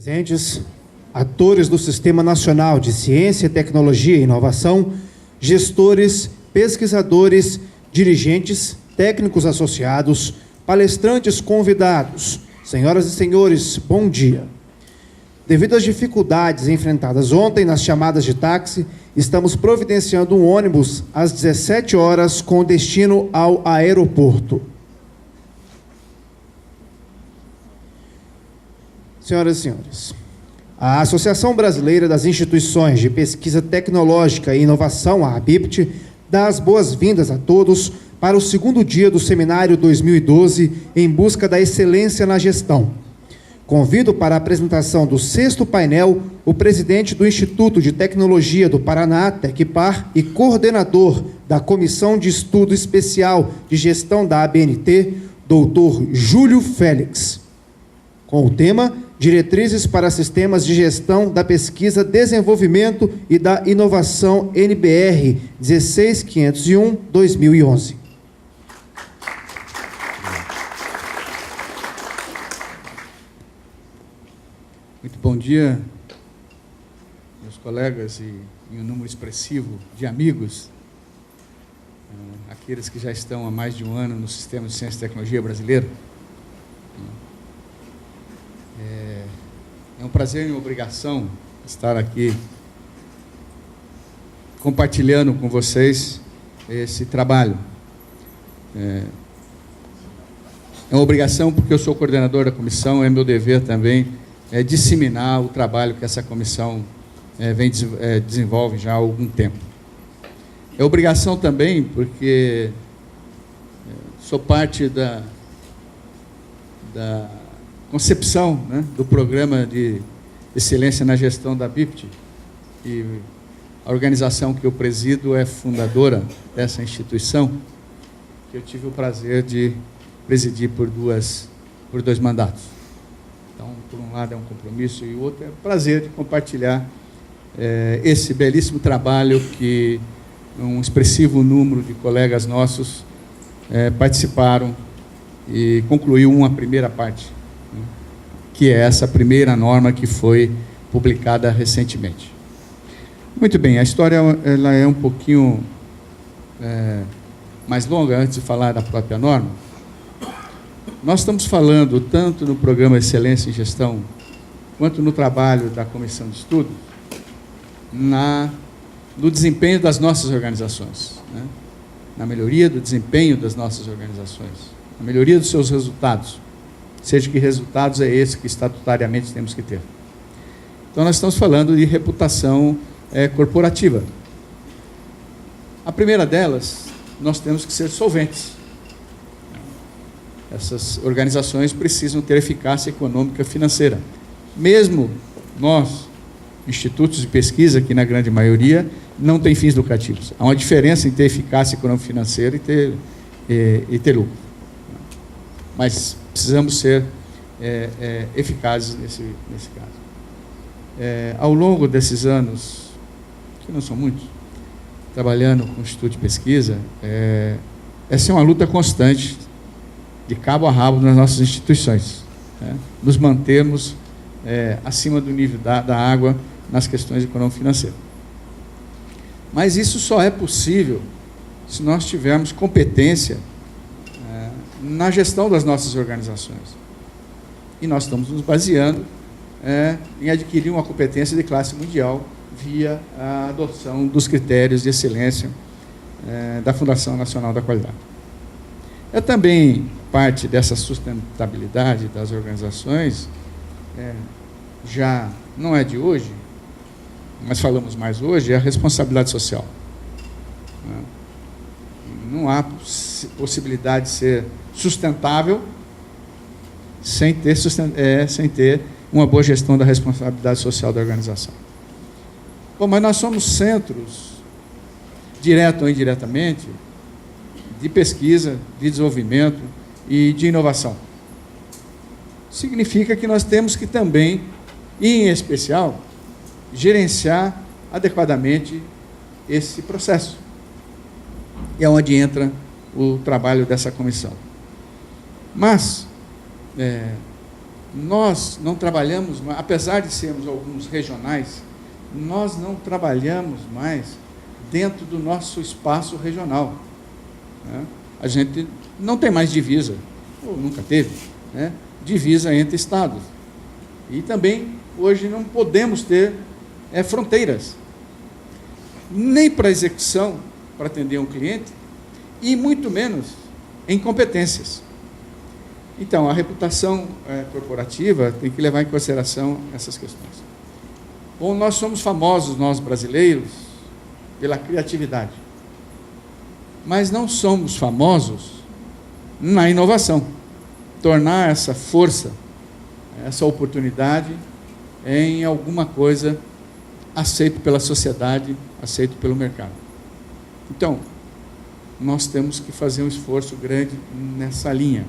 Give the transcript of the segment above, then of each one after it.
Presentes, atores do Sistema Nacional de Ciência, Tecnologia e Inovação, gestores, pesquisadores, dirigentes, técnicos associados, palestrantes convidados, senhoras e senhores, bom dia. Devido às dificuldades enfrentadas ontem nas chamadas de táxi, estamos providenciando um ônibus às 17 horas com destino ao aeroporto. Senhoras e senhores, a Associação Brasileira das Instituições de Pesquisa Tecnológica e Inovação, a ABIPT, dá as boas-vindas a todos para o segundo dia do Seminário 2012 em busca da excelência na gestão. Convido para a apresentação do 6º painel o presidente do Instituto de Tecnologia do Paraná, Tecpar, e coordenador da Comissão de Estudo Especial de Gestão da ABNT, Dr. Júlio Félix, com o tema Diretrizes para Sistemas de Gestão da Pesquisa, Desenvolvimento e da Inovação NBR 16501-2011. Muito bom dia, meus colegas e um número expressivo de amigos, aqueles que já estão há mais de um ano no Sistema de Ciência e Tecnologia brasileiro. É um prazer e uma obrigação estar aqui compartilhando com vocês esse trabalho. É uma obrigação porque eu sou coordenador da comissão, é meu dever também disseminar o trabalho que essa comissão desenvolve já há algum tempo. É obrigação também porque sou parte da concepção, né, do programa de excelência na gestão da ABIPT, e a organização que eu presido é fundadora dessa instituição, que eu tive o prazer de presidir por dois mandatos. Então, por um lado é um compromisso e o outro é o prazer de compartilhar esse belíssimo trabalho que um expressivo número de colegas nossos participaram e concluiu uma primeira parte, que é essa primeira norma que foi publicada recentemente. Muito bem, a história ela é um pouquinho mais longa, antes de falar da própria norma. Nós estamos falando, tanto no programa Excelência em Gestão, quanto no trabalho da Comissão de Estudo, no desempenho das nossas organizações, né? Na melhoria do desempenho das nossas organizações, na melhoria dos seus resultados, seja que resultados é esse que estatutariamente temos que ter. Então, nós estamos falando de reputação corporativa. A primeira delas, nós temos que ser solventes. Essas organizações precisam ter eficácia econômica financeira. Mesmo nós, institutos de pesquisa, que na grande maioria, não tem fins lucrativos. Há uma diferença em ter eficácia econômica financeira e ter lucro. Mas precisamos ser eficazes nesse caso. Ao longo desses anos, que não são muitos, trabalhando com o Instituto de Pesquisa, essa é uma luta constante, de cabo a rabo nas nossas instituições, né? Nos mantermos acima do nível da água nas questões econômico-financeiras. Mas isso só é possível se nós tivermos competência na gestão das nossas organizações. E nós estamos nos baseando em adquirir uma competência de classe mundial via a adoção dos critérios de excelência da Fundação Nacional da Qualidade. É também parte dessa sustentabilidade das organizações, já não é de hoje, mas falamos mais hoje, é a responsabilidade social. Não há possibilidade de ser sustentável sem ter uma boa gestão da responsabilidade social da organização. Bom, mas nós somos centros, direto ou indiretamente, de pesquisa, de desenvolvimento e de inovação. Significa que nós temos que também, em especial, gerenciar adequadamente esse processo. E é onde entra o trabalho dessa comissão. Mas nós não trabalhamos, apesar de sermos alguns regionais, nós não trabalhamos mais dentro do nosso espaço regional, né? A gente não tem mais divisa, ou nunca teve, né, divisa entre estados. E também, hoje, não podemos ter fronteiras, nem para execução, para atender um cliente, e muito menos em competências. Então, a reputação corporativa tem que levar em consideração essas questões. Bom, nós somos famosos, nós brasileiros, pela criatividade, mas não somos famosos na inovação, tornar essa força, essa oportunidade em alguma coisa aceito pela sociedade, aceito pelo mercado. Então, nós temos que fazer um esforço grande nessa linha.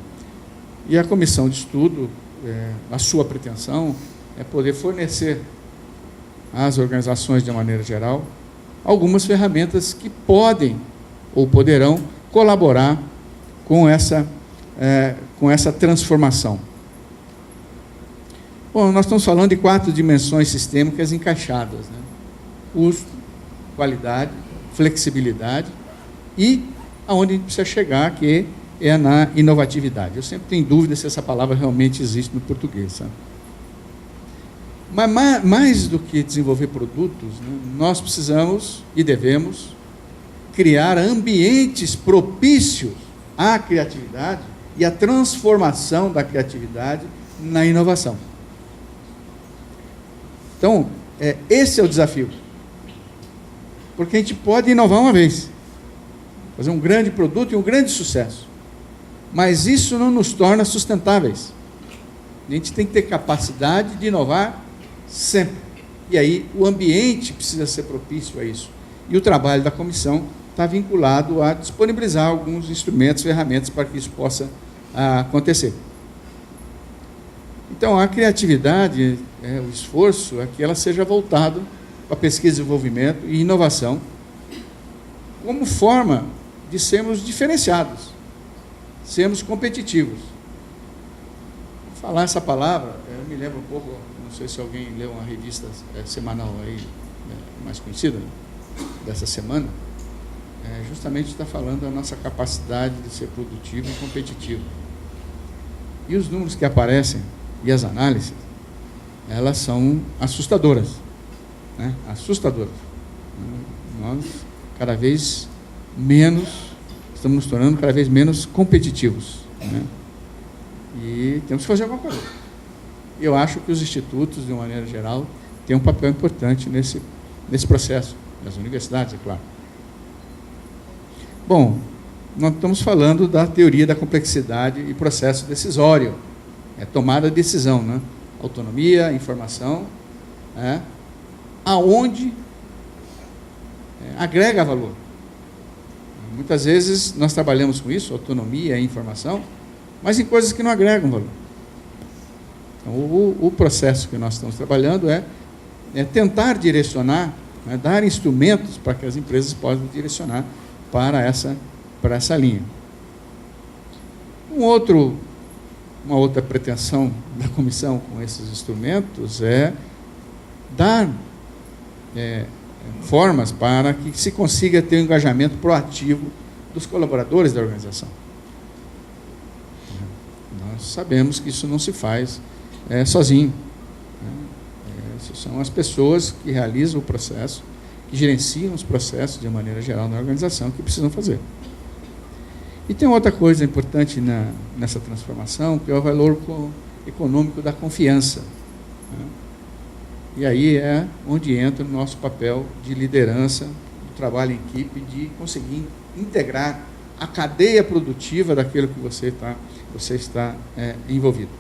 E a comissão de estudo, a sua pretensão é poder fornecer às organizações, de maneira geral, algumas ferramentas que podem ou poderão colaborar com essa transformação. Bom, nós estamos falando de 4 dimensões sistêmicas encaixadas, né? Custo, qualidade, flexibilidade e aonde a gente precisa chegar, que é na inovatividade. Eu sempre tenho dúvida se essa palavra realmente existe no português, sabe? Mas mais do que desenvolver produtos, né, nós precisamos e devemos criar ambientes propícios à criatividade e à transformação da criatividade na inovação. Então, esse é o desafio. Porque a gente pode inovar uma vez, fazer um grande produto e um grande sucesso, mas isso não nos torna sustentáveis. A gente tem que ter capacidade de inovar sempre. E aí o ambiente precisa ser propício a isso. E o trabalho da comissão está vinculado a disponibilizar alguns instrumentos, ferramentas para que isso possa acontecer. Então, a criatividade, o esforço é que ela seja voltado para pesquisa, desenvolvimento e inovação, como forma de sermos diferenciados, sermos competitivos. Vou falar essa palavra, eu me lembro um pouco, não sei se alguém leu uma revista semanal aí, mais conhecida, dessa semana, justamente está falando da nossa capacidade de ser produtivo e competitivo. E os números que aparecem, e as análises, elas são assustadoras, né? Assustadoras. Nós, cada vez menos, estamos nos tornando cada vez menos competitivos, né? E temos que fazer alguma coisa. Eu acho que os institutos, de uma maneira geral, têm um papel importante nesse processo, nas universidades, é claro. Bom, nós estamos falando da teoria da complexidade e processo decisório, tomada de decisão, né? Autonomia, informação, aonde agrega valor. Muitas vezes nós trabalhamos com isso, autonomia e informação, mas em coisas que não agregam valor. Então, o processo que nós estamos trabalhando é tentar direcionar, dar instrumentos para que as empresas possam direcionar para essa linha. Uma outra pretensão da comissão com esses instrumentos é dar formas para que se consiga ter um engajamento proativo dos colaboradores da organização. Nós sabemos que isso não se faz sozinho. Essas são as pessoas que realizam o processo, que gerenciam os processos de maneira geral na organização, que precisam fazer. E tem outra coisa importante nessa transformação, que é o valor econômico da confiança, né? E aí é onde entra o nosso papel de liderança, do trabalho em equipe, de conseguir integrar a cadeia produtiva daquilo que você está envolvido.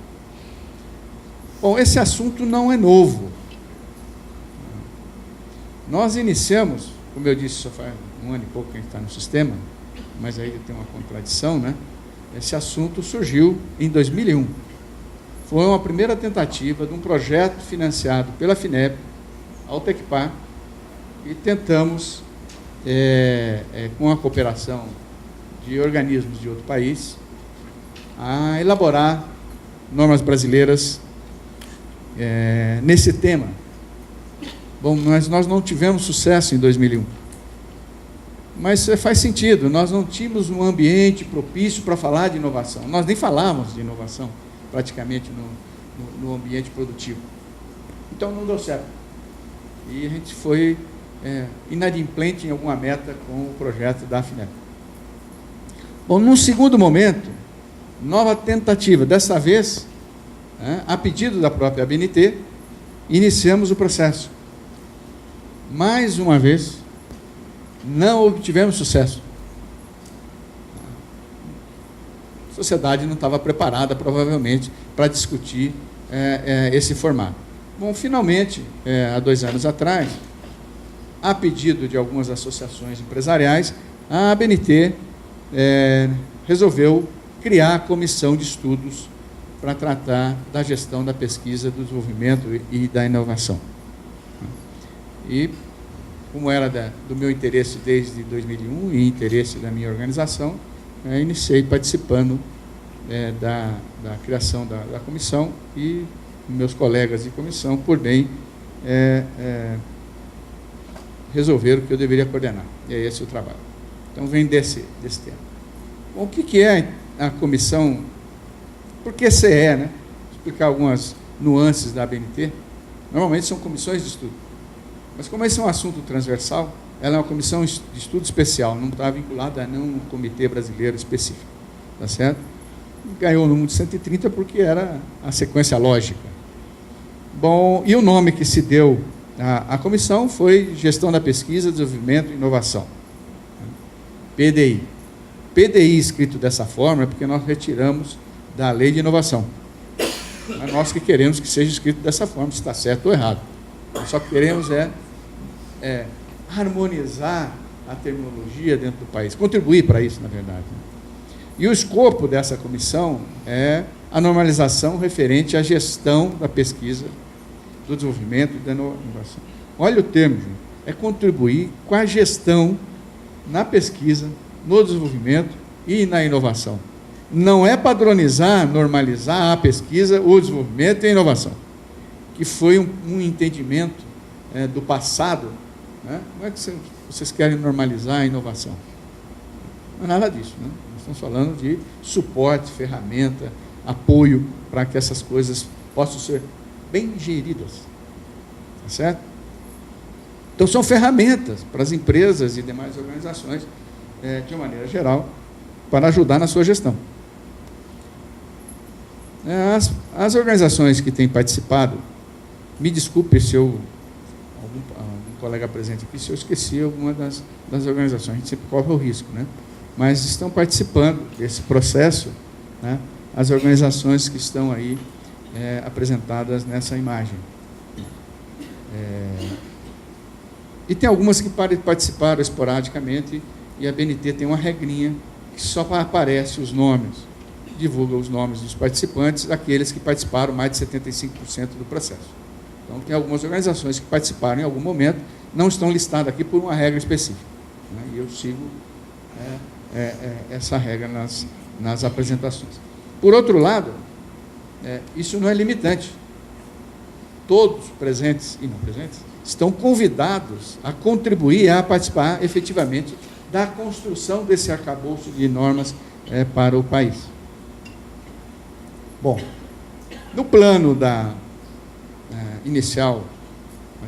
Bom, esse assunto não é novo. Nós iniciamos, como eu disse, só faz 1 ano e pouco que a gente está no sistema, mas aí tem uma contradição, né? Esse assunto surgiu em 2001. Foi uma primeira tentativa de um projeto financiado pela FINEP, Altecpar, e tentamos, com a cooperação de organismos de outro país, a elaborar normas brasileiras nesse tema. Bom, nós não tivemos sucesso em 2001, mas faz sentido, nós não tínhamos um ambiente propício para falar de inovação, nós nem falávamos de inovação praticamente no ambiente produtivo, então não deu certo, e a gente foi inadimplente em alguma meta com o projeto da FINEP. Bom, num segundo momento, nova tentativa, dessa vez, a pedido da própria ABNT, iniciamos o processo. Mais uma vez, não obtivemos sucesso. A sociedade não estava preparada, provavelmente, para discutir esse formato. Bom, finalmente, há 2 anos atrás, a pedido de algumas associações empresariais, a ABNT resolveu criar a comissão de estudos para tratar da gestão da pesquisa, do desenvolvimento e da inovação. E, como era do meu interesse desde 2001 e interesse da minha organização, iniciei participando da criação da comissão, e meus colegas de comissão, por bem, resolveram que eu deveria coordenar. E é esse o trabalho. Então, vem desse tema. Bom, o que é a comissão? Por que CE, né? Vou explicar algumas nuances da ABNT. Normalmente são comissões de estudo. Mas como esse é um assunto transversal, ela é uma comissão de estudo especial, não está vinculada a nenhum comitê brasileiro específico. Tá certo? Ganhou o número de 130 porque era a sequência lógica. Bom, e o nome que se deu à comissão foi Gestão da Pesquisa, Desenvolvimento e Inovação. PDI. PDI escrito dessa forma é porque nós retiramos da Lei de Inovação. Não é nós que queremos que seja escrito dessa forma, se está certo ou errado. Nós só queremos harmonizar a terminologia dentro do país, contribuir para isso, na verdade. E o escopo dessa comissão é a normalização referente à gestão da pesquisa, do desenvolvimento e da inovação. Olha o termo, gente, é contribuir com a gestão na pesquisa, no desenvolvimento e na inovação. Não é padronizar, normalizar a pesquisa, o desenvolvimento e a inovação, que foi um entendimento do passado, né? Como é que vocês querem normalizar a inovação? Não é nada disso, né? Nós estamos falando de suporte, ferramenta, apoio para que essas coisas possam ser bem geridas. Tá certo? Então, são ferramentas para as empresas e demais organizações, de uma maneira geral, para ajudar na sua gestão. As organizações que têm participado, me desculpe se algum colega presente aqui, se eu esqueci alguma das organizações, a gente sempre corre o risco, né? Mas estão participando desse processo, né, as organizações que estão aí apresentadas nessa imagem. E tem algumas que participaram esporadicamente, e a ABNT tem uma regrinha que só aparece os nomes, divulga os nomes dos participantes, daqueles que participaram mais de 75% do processo. Então, tem algumas organizações que participaram em algum momento, não estão listadas aqui por uma regra específica, né? E eu sigo essa regra nas apresentações. Por outro lado, isso não é limitante. Todos, presentes e não presentes, estão convidados a contribuir, a participar efetivamente da construção desse arcabouço de normas para o país. Bom, no plano inicial,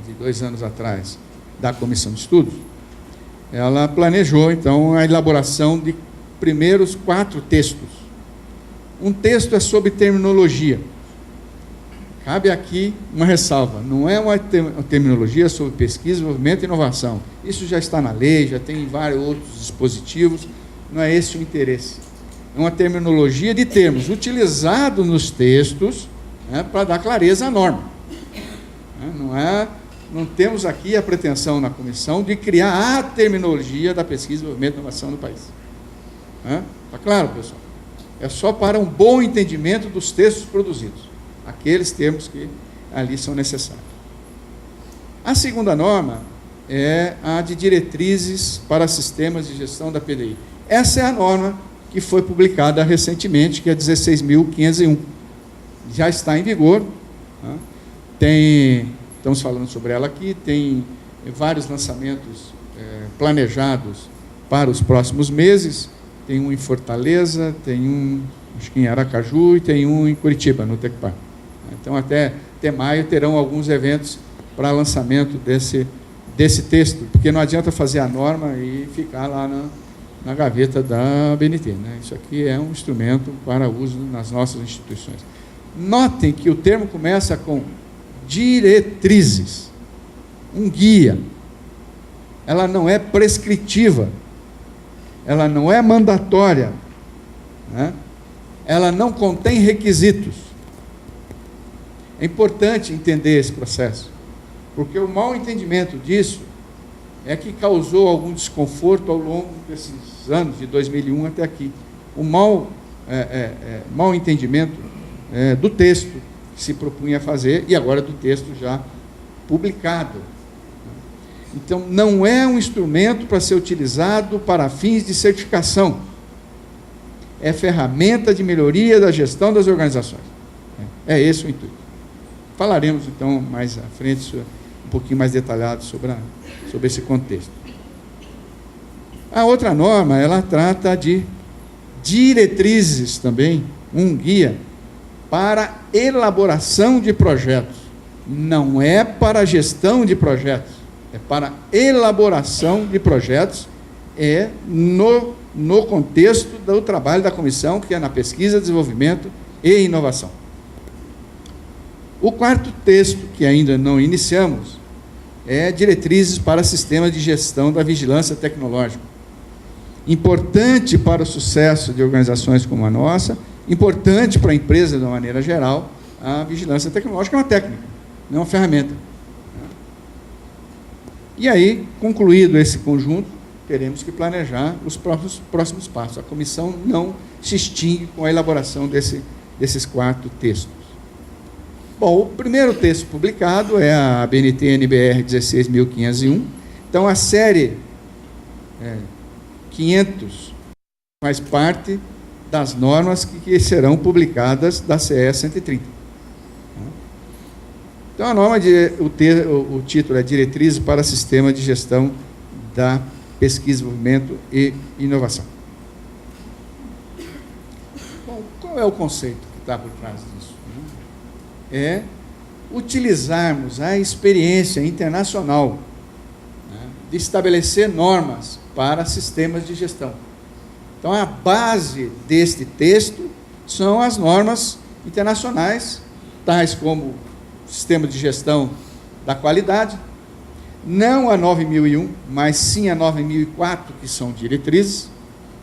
de 2 anos atrás, da Comissão de Estudos, ela planejou, então, a elaboração de primeiros 4 textos. Um texto é sobre terminologia. Cabe aqui uma ressalva, não é uma terminologia sobre pesquisa, desenvolvimento e inovação. Isso já está na lei, já tem vários outros dispositivos, não é esse o interesse. É uma terminologia de termos utilizados nos textos, né, para dar clareza à norma. Não temos aqui a pretensão na comissão de criar a terminologia da pesquisa, desenvolvimento e inovação no país. Está claro, pessoal? É só para um bom entendimento dos textos produzidos, aqueles termos que ali são necessários. A segunda norma é a de diretrizes para sistemas de gestão da PDI. Essa é a norma que foi publicada recentemente, que é 16.501. Já está em vigor, né? Estamos falando sobre ela aqui, tem vários lançamentos planejados para os próximos meses. Tem um em Fortaleza, tem um, acho que em Aracaju, e tem um em Curitiba, no Tecpar. Então, até maio, terão alguns eventos para lançamento desse texto, porque não adianta fazer a norma e ficar lá na gaveta da BNT. Né? Isso aqui é um instrumento para uso nas nossas instituições. Notem que o termo começa com diretrizes, um guia. Ela não é prescritiva, ela não é mandatória, né? Ela não contém requisitos. É importante entender esse processo, porque o mau entendimento disso é que causou algum desconforto ao longo desses anos, de 2001 até aqui. O mau entendimento do texto que se propunha fazer, e agora do texto já publicado. Então, não é um instrumento para ser utilizado para fins de certificação. É ferramenta de melhoria da gestão das organizações. É esse o intuito. Falaremos, então, mais à frente, um pouquinho mais detalhado sobre esse contexto. A outra norma, ela trata de diretrizes também, um guia para elaboração de projetos. Não é para gestão de projetos, é para elaboração de projetos, no contexto do trabalho da comissão, que é na pesquisa, desenvolvimento e inovação. O quarto texto, que ainda não iniciamos, é diretrizes para sistemas de gestão da vigilância tecnológica. Importante para o sucesso de organizações como a nossa, importante para a empresa de uma maneira geral, a vigilância tecnológica é uma técnica, não é uma ferramenta. E aí, concluído esse conjunto, teremos que planejar os próximos passos. A comissão não se extingue com a elaboração desses 4 textos. Bom, o primeiro texto publicado é a BNT-NBR 16.501. Então, a série 500 faz parte das normas que serão publicadas da CE 130. Então, a norma, o título é Diretrizes para Sistema de Gestão da Pesquisa, Desenvolvimento e Inovação. Bom, qual é o conceito que está por trás disso? É utilizarmos a experiência internacional, de estabelecer normas para sistemas de gestão. Então, a base deste texto são as normas internacionais, tais como Sistema de Gestão da Qualidade, não a 9001, mas sim a 9004, que são diretrizes,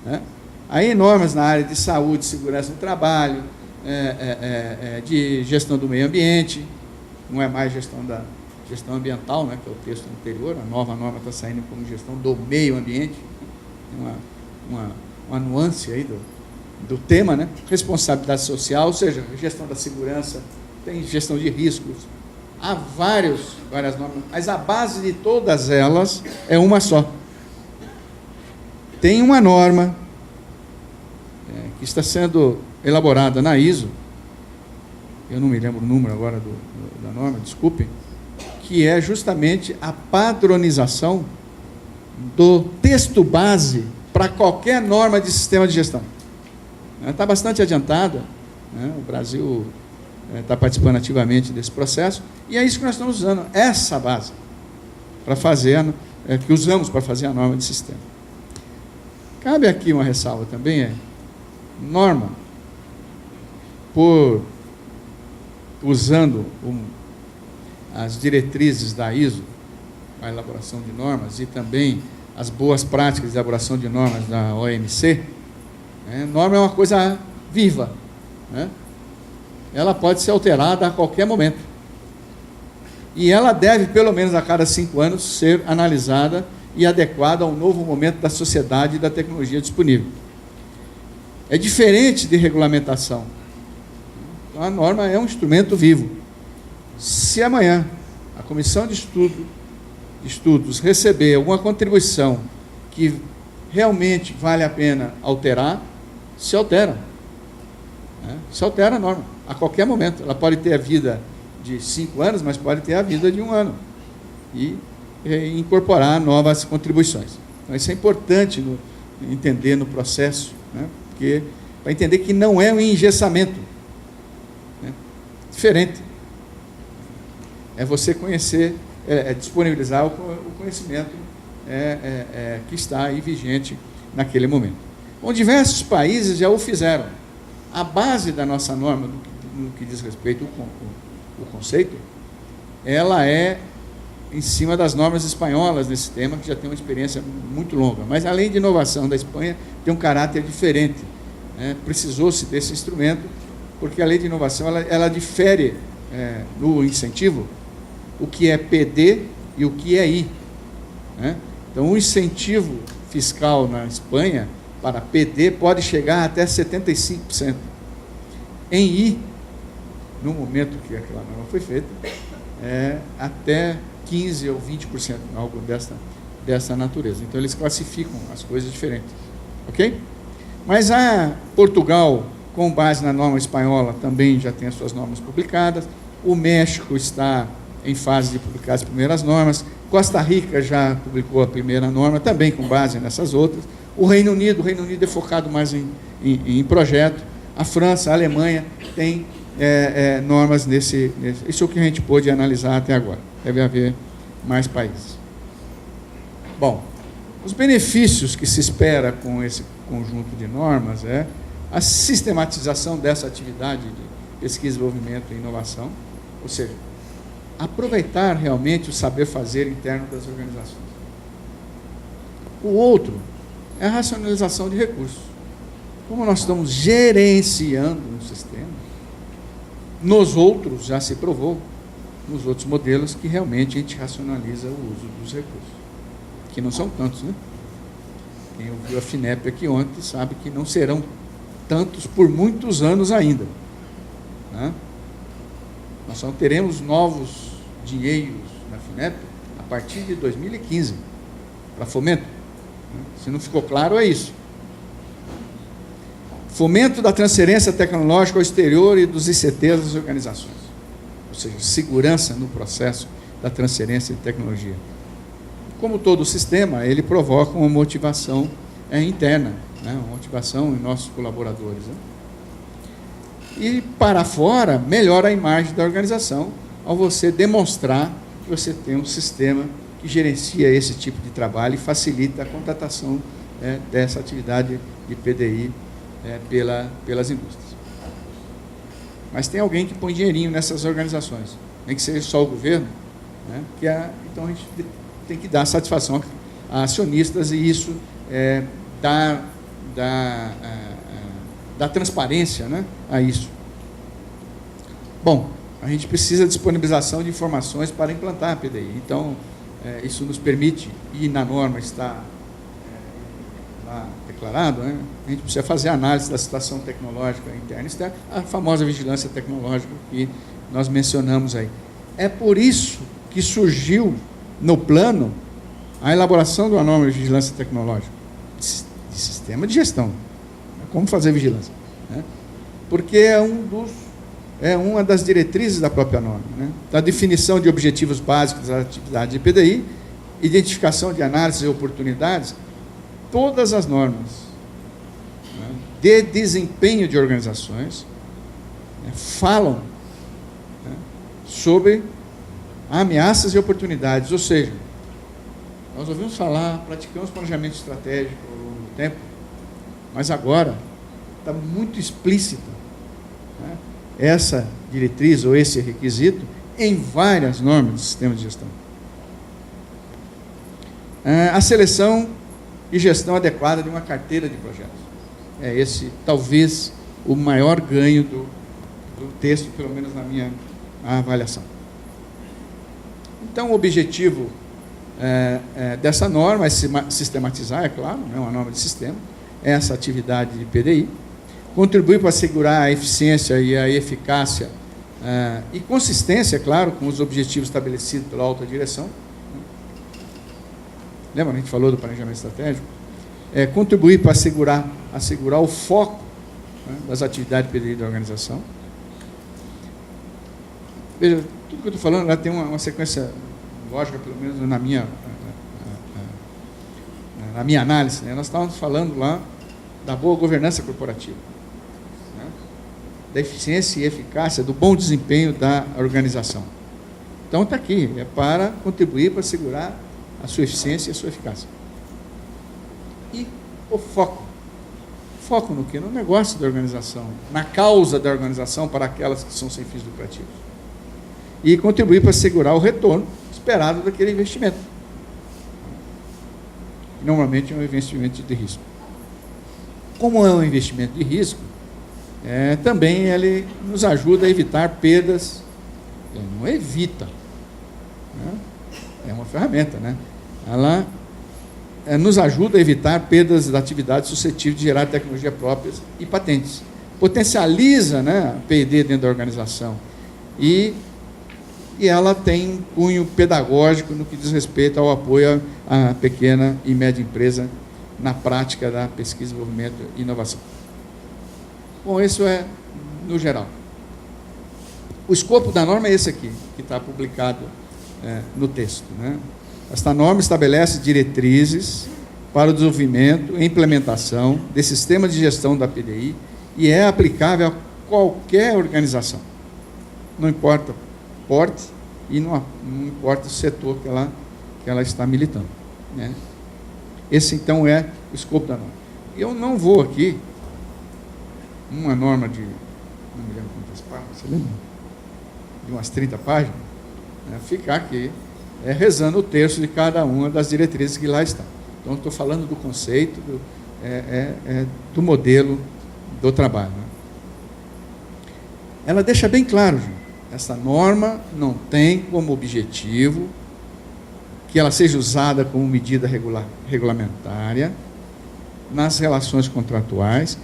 né? Aí normas na área de saúde, segurança no trabalho, de gestão do meio ambiente, não é mais gestão ambiental, né, que é o texto anterior, a nova norma está saindo como gestão do meio ambiente, uma nuance aí do tema, né? Responsabilidade social, ou seja, gestão da segurança, tem gestão de riscos, há várias normas, mas a base de todas elas é uma só. Tem uma norma que está sendo elaborada na ISO, eu não me lembro o número agora da norma, desculpem, que é justamente a padronização do texto base para qualquer norma de sistema de gestão. Está bastante adiantada, né? O Brasil está participando ativamente desse processo, e é isso que nós estamos usando, essa base, para fazer, que usamos para fazer a norma de sistema. Cabe aqui uma ressalva também, norma, usando as diretrizes da ISO, a elaboração de normas, e também as boas práticas de elaboração de normas da OMC, norma é uma coisa viva, né? Ela pode ser alterada a qualquer momento. E ela deve, pelo menos a cada 5 anos, ser analisada e adequada ao novo momento da sociedade e da tecnologia disponível. É diferente de regulamentação. Então, a norma é um instrumento vivo. Se amanhã a comissão de estudos receber alguma contribuição que realmente vale a pena alterar, se altera. Se altera a norma, a qualquer momento. Ela pode ter a vida de 5 anos, mas pode ter a vida de 1 ano. E incorporar novas contribuições. Então, isso é importante entender no processo, né? Porque, para entender que não é um engessamento, né? Diferente. É você conhecer, disponibilizar o conhecimento que está aí vigente naquele momento. Bom, diversos países já o fizeram. A base da nossa norma, no que diz respeito ao conceito, ela é em cima das normas espanholas nesse tema, que já tem uma experiência muito longa. Mas, além de inovação da Espanha, tem um caráter diferente, né? Precisou-se desse instrumento, porque a lei de inovação ela difere no incentivo o que é PD e o que é I, né? Então, o incentivo fiscal na Espanha para PD pode chegar até 75%. Em I, no momento que aquela norma foi feita, até 15% ou 20%, algo dessa natureza. Então, eles classificam as coisas diferentes. Ok? Mas a Portugal, com base na norma espanhola, também já tem as suas normas publicadas. O México está em fase de publicar as primeiras normas. Costa Rica já publicou a primeira norma, também com base nessas outras. O Reino Unido é focado mais em projeto. A França, a Alemanha tem normas nesse. Isso é o que a gente pôde analisar até agora. Deve haver mais países. Bom, os benefícios que se espera com esse conjunto de normas é a sistematização dessa atividade de pesquisa, desenvolvimento e inovação, ou seja, aproveitar realmente o saber fazer interno das organizações. O outro é a racionalização de recursos. Como nós estamos gerenciando um sistema, nos outros já se provou, nos outros modelos, que realmente a gente racionaliza o uso dos recursos, que não são tantos, né? Quem ouviu a FINEP aqui ontem sabe que não serão tantos por muitos anos ainda, né? Nós só teremos novos dinheiros na FINEP a partir de 2015, para fomento. Se não ficou claro, é isso. Fomento da transferência tecnológica ao exterior e dos ICTs das organizações. Ou seja, segurança no processo da transferência de tecnologia. Como todo sistema, ele provoca uma motivação interna, né? Uma motivação em nossos colaboradores, né? E para fora, melhora a imagem da organização ao você demonstrar que você tem um sistema que gerencia esse tipo de trabalho e facilita a contratação dessa atividade de PDI pelas indústrias. Mas tem alguém que põe dinheirinho nessas organizações, nem que seja só o governo, né? Então a gente tem que dar satisfação a acionistas, e isso dá transparência, né, a isso. Bom, a gente precisa de disponibilização de informações para implantar a PDI. Então, isso nos permite, e na norma está lá declarado, né, a gente precisa fazer análise da situação tecnológica interna e externa, a famosa vigilância tecnológica que nós mencionamos aí. É por isso que surgiu no plano a elaboração de uma norma de vigilância tecnológica, de sistema de gestão. Como fazer vigilância, né? Porque é uma das diretrizes da própria norma, né? Da definição de objetivos básicos da atividade de PDI, identificação de análises e oportunidades, todas as normas, né, de desempenho de organizações, né, falam, né, sobre ameaças e oportunidades, ou seja, nós ouvimos falar, praticamos planejamento estratégico ao longo do tempo, mas agora está muito explícita, né, essa diretriz ou esse requisito em várias normas de sistema de gestão. A seleção e gestão adequada de uma carteira de projetos. É esse, talvez, o maior ganho do texto, pelo menos na minha avaliação. Então, o objetivo dessa norma é sistematizar, é claro, é uma norma de sistema, essa atividade de PDI, contribuir para assegurar a eficiência e a eficácia e consistência, claro, com os objetivos estabelecidos pela alta direção. Lembra, a gente falou do planejamento estratégico? Contribuir para assegurar o foco, né, das atividades de PDI da organização. Veja, tudo que eu estou falando lá tem uma sequência lógica, pelo menos na minha análise, né? Nós estávamos falando lá da boa governança corporativa, né? Da eficiência e eficácia, do bom desempenho da organização. Então está aqui, é para contribuir para assegurar a sua eficiência e a sua eficácia. E o foco. Foco no quê? No negócio da organização, na causa da organização para aquelas que são sem fins lucrativos. E contribuir para assegurar o retorno esperado daquele investimento. Normalmente é um investimento de risco. Como é um investimento de risco, também ele nos ajuda a evitar perdas. Ele não evita, né? É uma ferramenta, né? Ela nos ajuda a evitar perdas da atividade suscetível de gerar tecnologia própria e patentes. Potencializa, né, a P&D dentro da organização. E ela tem um cunho pedagógico no que diz respeito ao apoio à pequena e média empresa na prática da pesquisa, desenvolvimento e inovação. Bom, isso é no geral. O escopo da norma é esse aqui, que está publicado no texto, né? Esta norma estabelece diretrizes para o desenvolvimento e implementação de sistema de gestão da PDI e é aplicável a qualquer organização. Não importa porte e não importa o setor que ela está militando, né? Esse, então, é o escopo da norma. Eu não vou aqui, uma norma de, não me lembro quantas páginas, você lembra? De umas 30 páginas, né? Ficar aqui rezando o terço de cada uma das diretrizes que lá estão. Então, estou falando do conceito, do modelo do trabalho, né? Ela deixa bem claro, gente, essa norma não tem como objetivo que ela seja usada como medida regulamentária nas relações contratuais,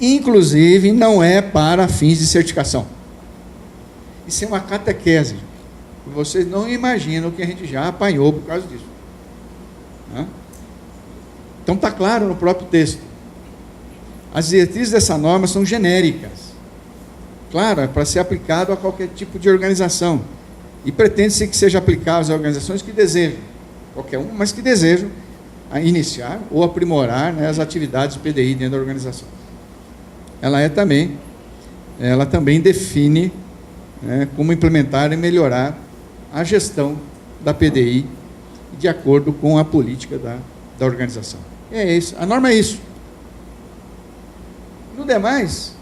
inclusive não é para fins de certificação. Isso é uma catequese. Vocês não imaginam o que a gente já apanhou por causa disso, né? Então está claro no próprio texto. As diretrizes dessa norma são genéricas. Claro, é para ser aplicado a qualquer tipo de organização. E pretende-se que seja aplicável às organizações que desejam, qualquer uma, mas que desejam iniciar ou aprimorar, né, as atividades de PDI dentro da organização. Ela também define, né, como implementar e melhorar a gestão da PDI de acordo com a política da organização. É isso, a norma é isso. No demais,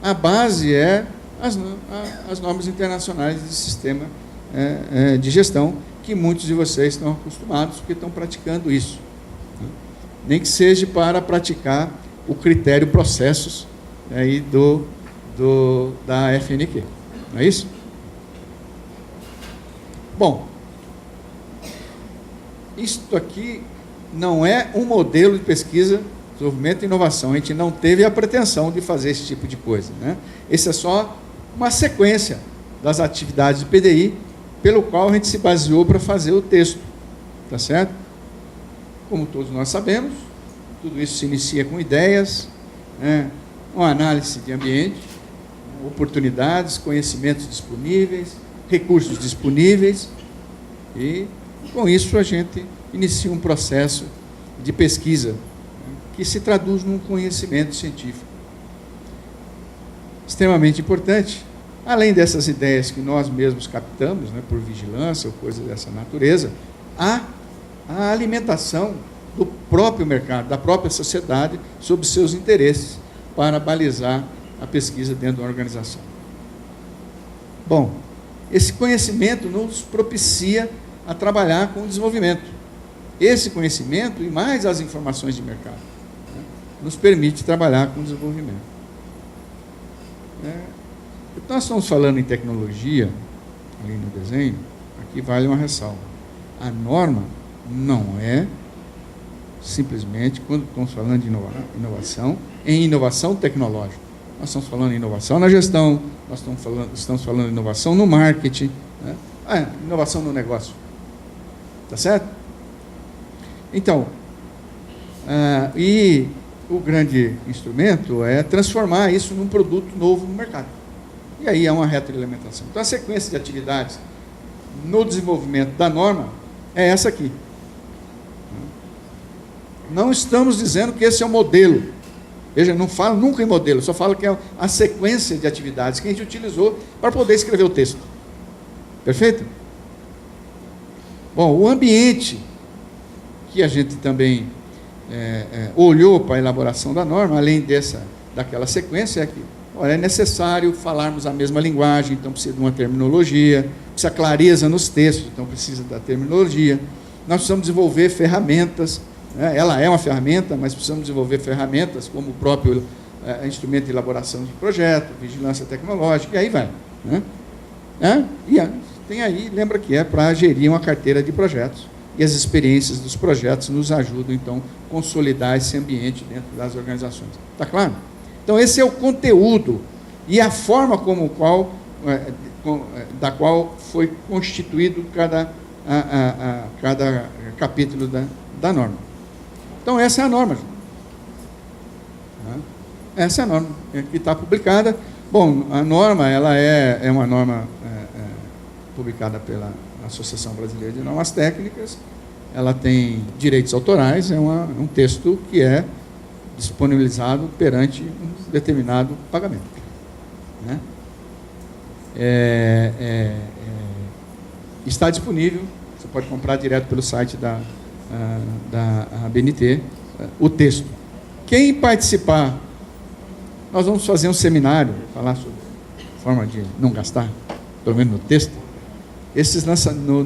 a base é as normas internacionais de sistema de gestão, que muitos de vocês estão acostumados, porque estão praticando isso, né? Nem que seja para praticar o critério processos aí da FNQ, não é isso? Bom, isto aqui não é um modelo de pesquisa, desenvolvimento e inovação. A gente não teve a pretensão de fazer esse tipo de coisa, né? Esse é só uma sequência das atividades de PDI, pelo qual a gente se baseou para fazer o texto, tá certo? Como todos nós sabemos, tudo isso se inicia com ideias, né? Uma análise de ambiente, oportunidades, conhecimentos disponíveis, recursos disponíveis, e com isso a gente inicia um processo de pesquisa, né, que se traduz num conhecimento científico extremamente importante. Além dessas ideias que nós mesmos captamos, né, por vigilância ou coisas dessa natureza, há a alimentação do próprio mercado, da própria sociedade, sobre seus interesses, para balizar a pesquisa dentro da organização. Bom, esse conhecimento nos propicia a trabalhar com o desenvolvimento. Esse conhecimento e mais as informações de mercado, né, nos permite trabalhar com o desenvolvimento. Nós estamos falando em tecnologia, ali no desenho, aqui vale uma ressalva. A norma não é simplesmente, quando estamos falando de inovação, em inovação tecnológica. Nós estamos falando em inovação na gestão, nós estamos falando de inovação no marketing, né? Inovação no negócio. Tá certo? Então, e o grande instrumento é transformar isso num produto novo no mercado. E E aí é uma retroalimentação. Então, a sequência de atividades no desenvolvimento da norma é essa aqui. Não estamos dizendo que esse é o modelo. Veja, não falo nunca em modelo, só falo que é a sequência de atividades que a gente utilizou para poder escrever o texto. Perfeito? Bom, o ambiente que a gente também olhou para a elaboração da norma, além daquela sequência, é que é necessário falarmos a mesma linguagem, então precisa de uma terminologia, precisa clareza nos textos, então precisa da terminologia. Nós precisamos desenvolver ferramentas, ela é uma ferramenta, mas precisamos desenvolver ferramentas como o próprio instrumento de elaboração de projeto, vigilância tecnológica, e aí vai. E tem aí, lembra que é para gerir uma carteira de projetos, e as experiências dos projetos nos ajudam, então, a consolidar esse ambiente dentro das organizações. Está claro? Então, esse é o conteúdo e a forma da qual foi constituído cada capítulo da norma. Então, essa é a norma. Essa é a norma que está publicada. Bom, a norma ela é uma norma publicada pela Associação Brasileira de Normas Técnicas. Ela tem direitos autorais, é um texto que é disponibilizado perante um determinado pagamento. Está disponível, você pode comprar direto pelo site da ABNT, o texto. Quem participar, nós vamos fazer um seminário, falar sobre forma de não gastar, pelo menos no texto.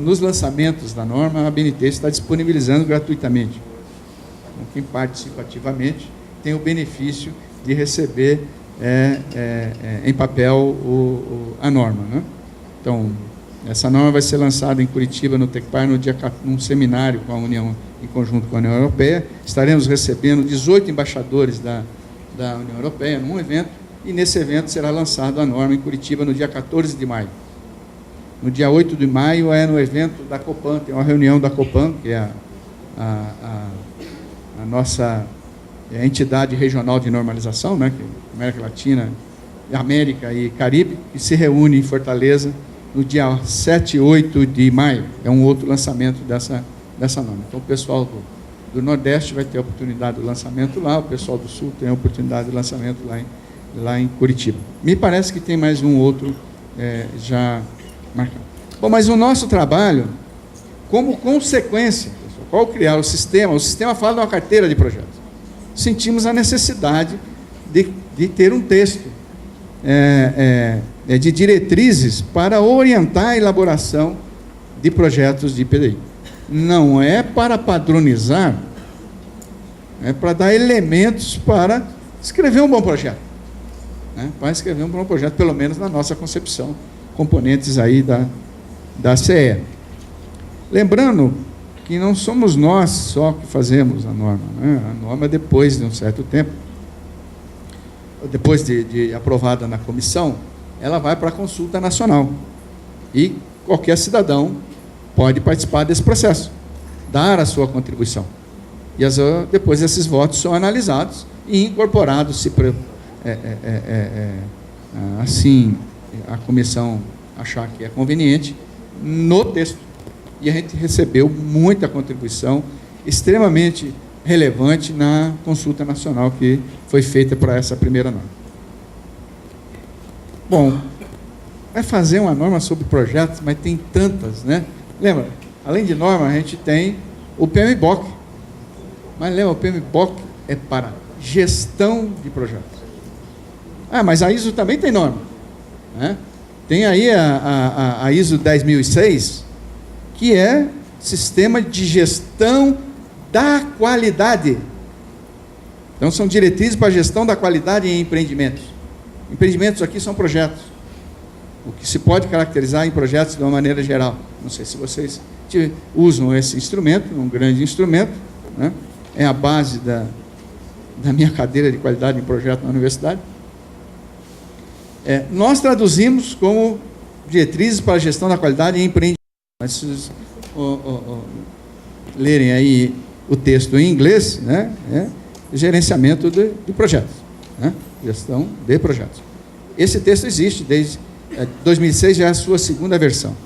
Nos lançamentos da norma, a ABNT está disponibilizando gratuitamente. Então, quem participa ativamente tem o benefício de receber em papel a norma. Então, essa norma vai ser lançada em Curitiba, no Tecpar, num seminário com a União, em conjunto com a União Europeia. Estaremos recebendo 18 embaixadores da União Europeia num evento, e nesse evento será lançada a norma em Curitiba no dia 14 de maio. No dia 8 de maio é no evento da Copan, tem uma reunião da Copan, que é a nossa entidade regional de normalização, que é América Latina, América e Caribe, que se reúne em Fortaleza no dia 7 e 8 de maio. É um outro lançamento dessa norma. Então, o pessoal do Nordeste vai ter a oportunidade do lançamento lá, o pessoal do Sul tem a oportunidade de lançamento lá em Curitiba. Me parece que tem mais um outro já marcado. Bom, mas o nosso trabalho, como consequência, pessoal, qual criar o sistema fala de uma carteira de projetos. Sentimos a necessidade de ter um texto de diretrizes para orientar a elaboração de projetos de PDI. Não é para padronizar, é para dar elementos para escrever um bom projeto. Para escrever um bom projeto, pelo menos na nossa concepção, componentes aí da CE. Lembrando que não somos nós só que fazemos a norma. A norma, depois de um certo tempo, depois de aprovada na comissão, ela vai para a consulta nacional. E qualquer cidadão pode participar desse processo, dar a sua contribuição. E depois esses votos são analisados e incorporados, se assim a comissão achar que é conveniente, no texto. E a gente recebeu muita contribuição, extremamente relevante na consulta nacional que foi feita para essa primeira norma. Bom, vai fazer uma norma sobre projetos, mas tem tantas, Lembra, além de norma, a gente tem o PMBOK. Mas lembra, o PMBOK é para gestão de projetos. Mas a ISO também tem norma. Tem aí a ISO 10006, que é Sistema de Gestão da Qualidade. Então, são diretrizes para a gestão da qualidade em empreendimentos. Empreendimentos aqui são projetos. O que se pode caracterizar em projetos de uma maneira geral. Não sei se vocês usam esse instrumento, um grande instrumento, é a base da minha cadeira de qualidade em projeto na universidade. Nós traduzimos como diretrizes para a gestão da qualidade em empreendimentos. Mas se vocês lerem aí o texto em inglês, gerenciamento de projetos, gestão de projetos. Esse texto existe 2006 já é a sua segunda versão.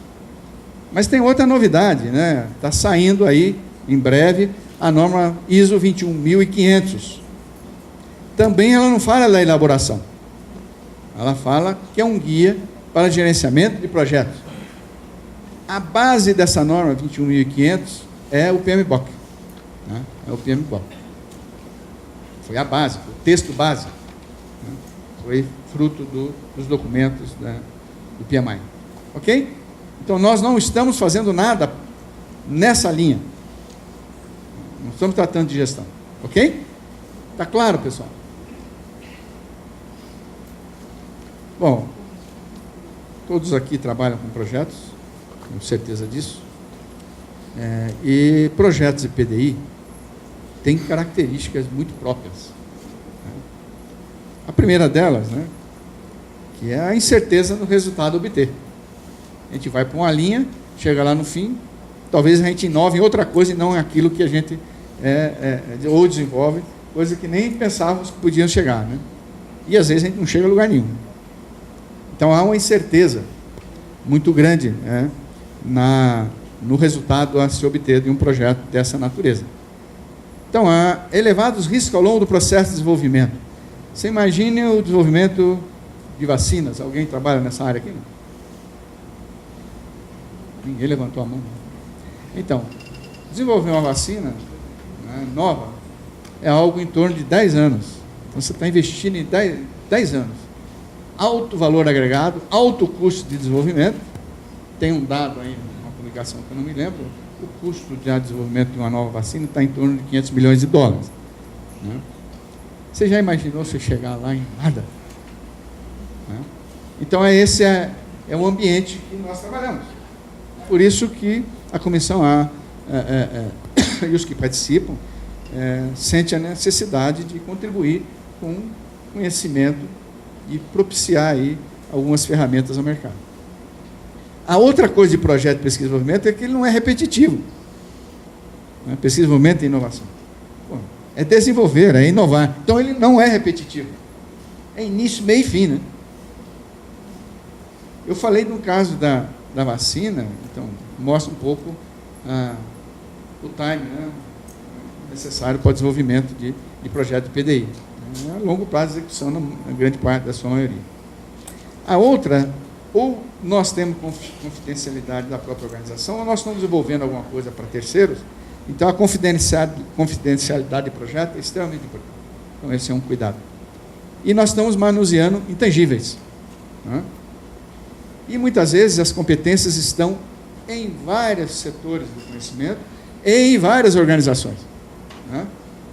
Mas tem outra novidade, né? Está saindo aí, em breve, a norma ISO 21500. Também ela não fala da elaboração. Ela fala que é um guia para gerenciamento de projetos. A base dessa norma 21500 é o PMBOK. Né? É o PMBOK. Foi a base, o texto base. Né? Foi fruto dos documentos do PMI. Ok? Então, nós não estamos fazendo nada nessa linha. Não estamos tratando de gestão. Ok? Está claro, pessoal? Bom, todos aqui trabalham com projetos, tenho certeza disso. E projetos de PDI têm características muito próprias. A primeira delas, né, que é a incerteza no resultado a obter. A gente vai para uma linha, chega lá no fim, talvez a gente inove em outra coisa e não aquilo que a gente ou desenvolve, coisa que nem pensávamos que podíamos chegar. Né? E às vezes a gente não chega a lugar nenhum. Então há uma incerteza muito grande, né, no resultado a se obter de um projeto dessa natureza. Então há elevados riscos ao longo do processo de desenvolvimento. Você imagine o desenvolvimento de vacinas. Alguém trabalha nessa área aqui? Não? Ninguém levantou a mão. Então, desenvolver uma vacina, né, nova é algo em torno de 10 anos. Então você está investindo em 10 anos. Alto valor agregado, alto custo de desenvolvimento. Tem um dado aí, uma publicação que eu não me lembro, o custo de desenvolvimento de uma nova vacina está em torno de 500 milhões de dólares. Né? Você já imaginou você chegar lá em nada? Né? Então esse é o ambiente que nós trabalhamos. Por isso que a comissão e os que participam sentem a necessidade de contribuir com conhecimento e propiciar aí algumas ferramentas ao mercado. A outra coisa de projeto de pesquisa e desenvolvimento é que ele não é repetitivo. Né? Pesquisa, desenvolvimento e inovação. Pô, é desenvolver, é inovar. Então ele não é repetitivo. É início, meio e fim. Né? Eu falei no caso da vacina, então mostra um pouco o time, né, necessário para o desenvolvimento de projeto de PDI. A longo prazo de execução na grande parte da sua maioria. A outra, ou nós temos confidencialidade da própria organização, ou nós estamos desenvolvendo alguma coisa para terceiros, então a confidencialidade de projeto é extremamente importante. Então esse é um cuidado. E nós estamos manuseando intangíveis. Né? E muitas vezes as competências estão em vários setores do conhecimento e em várias organizações. Né?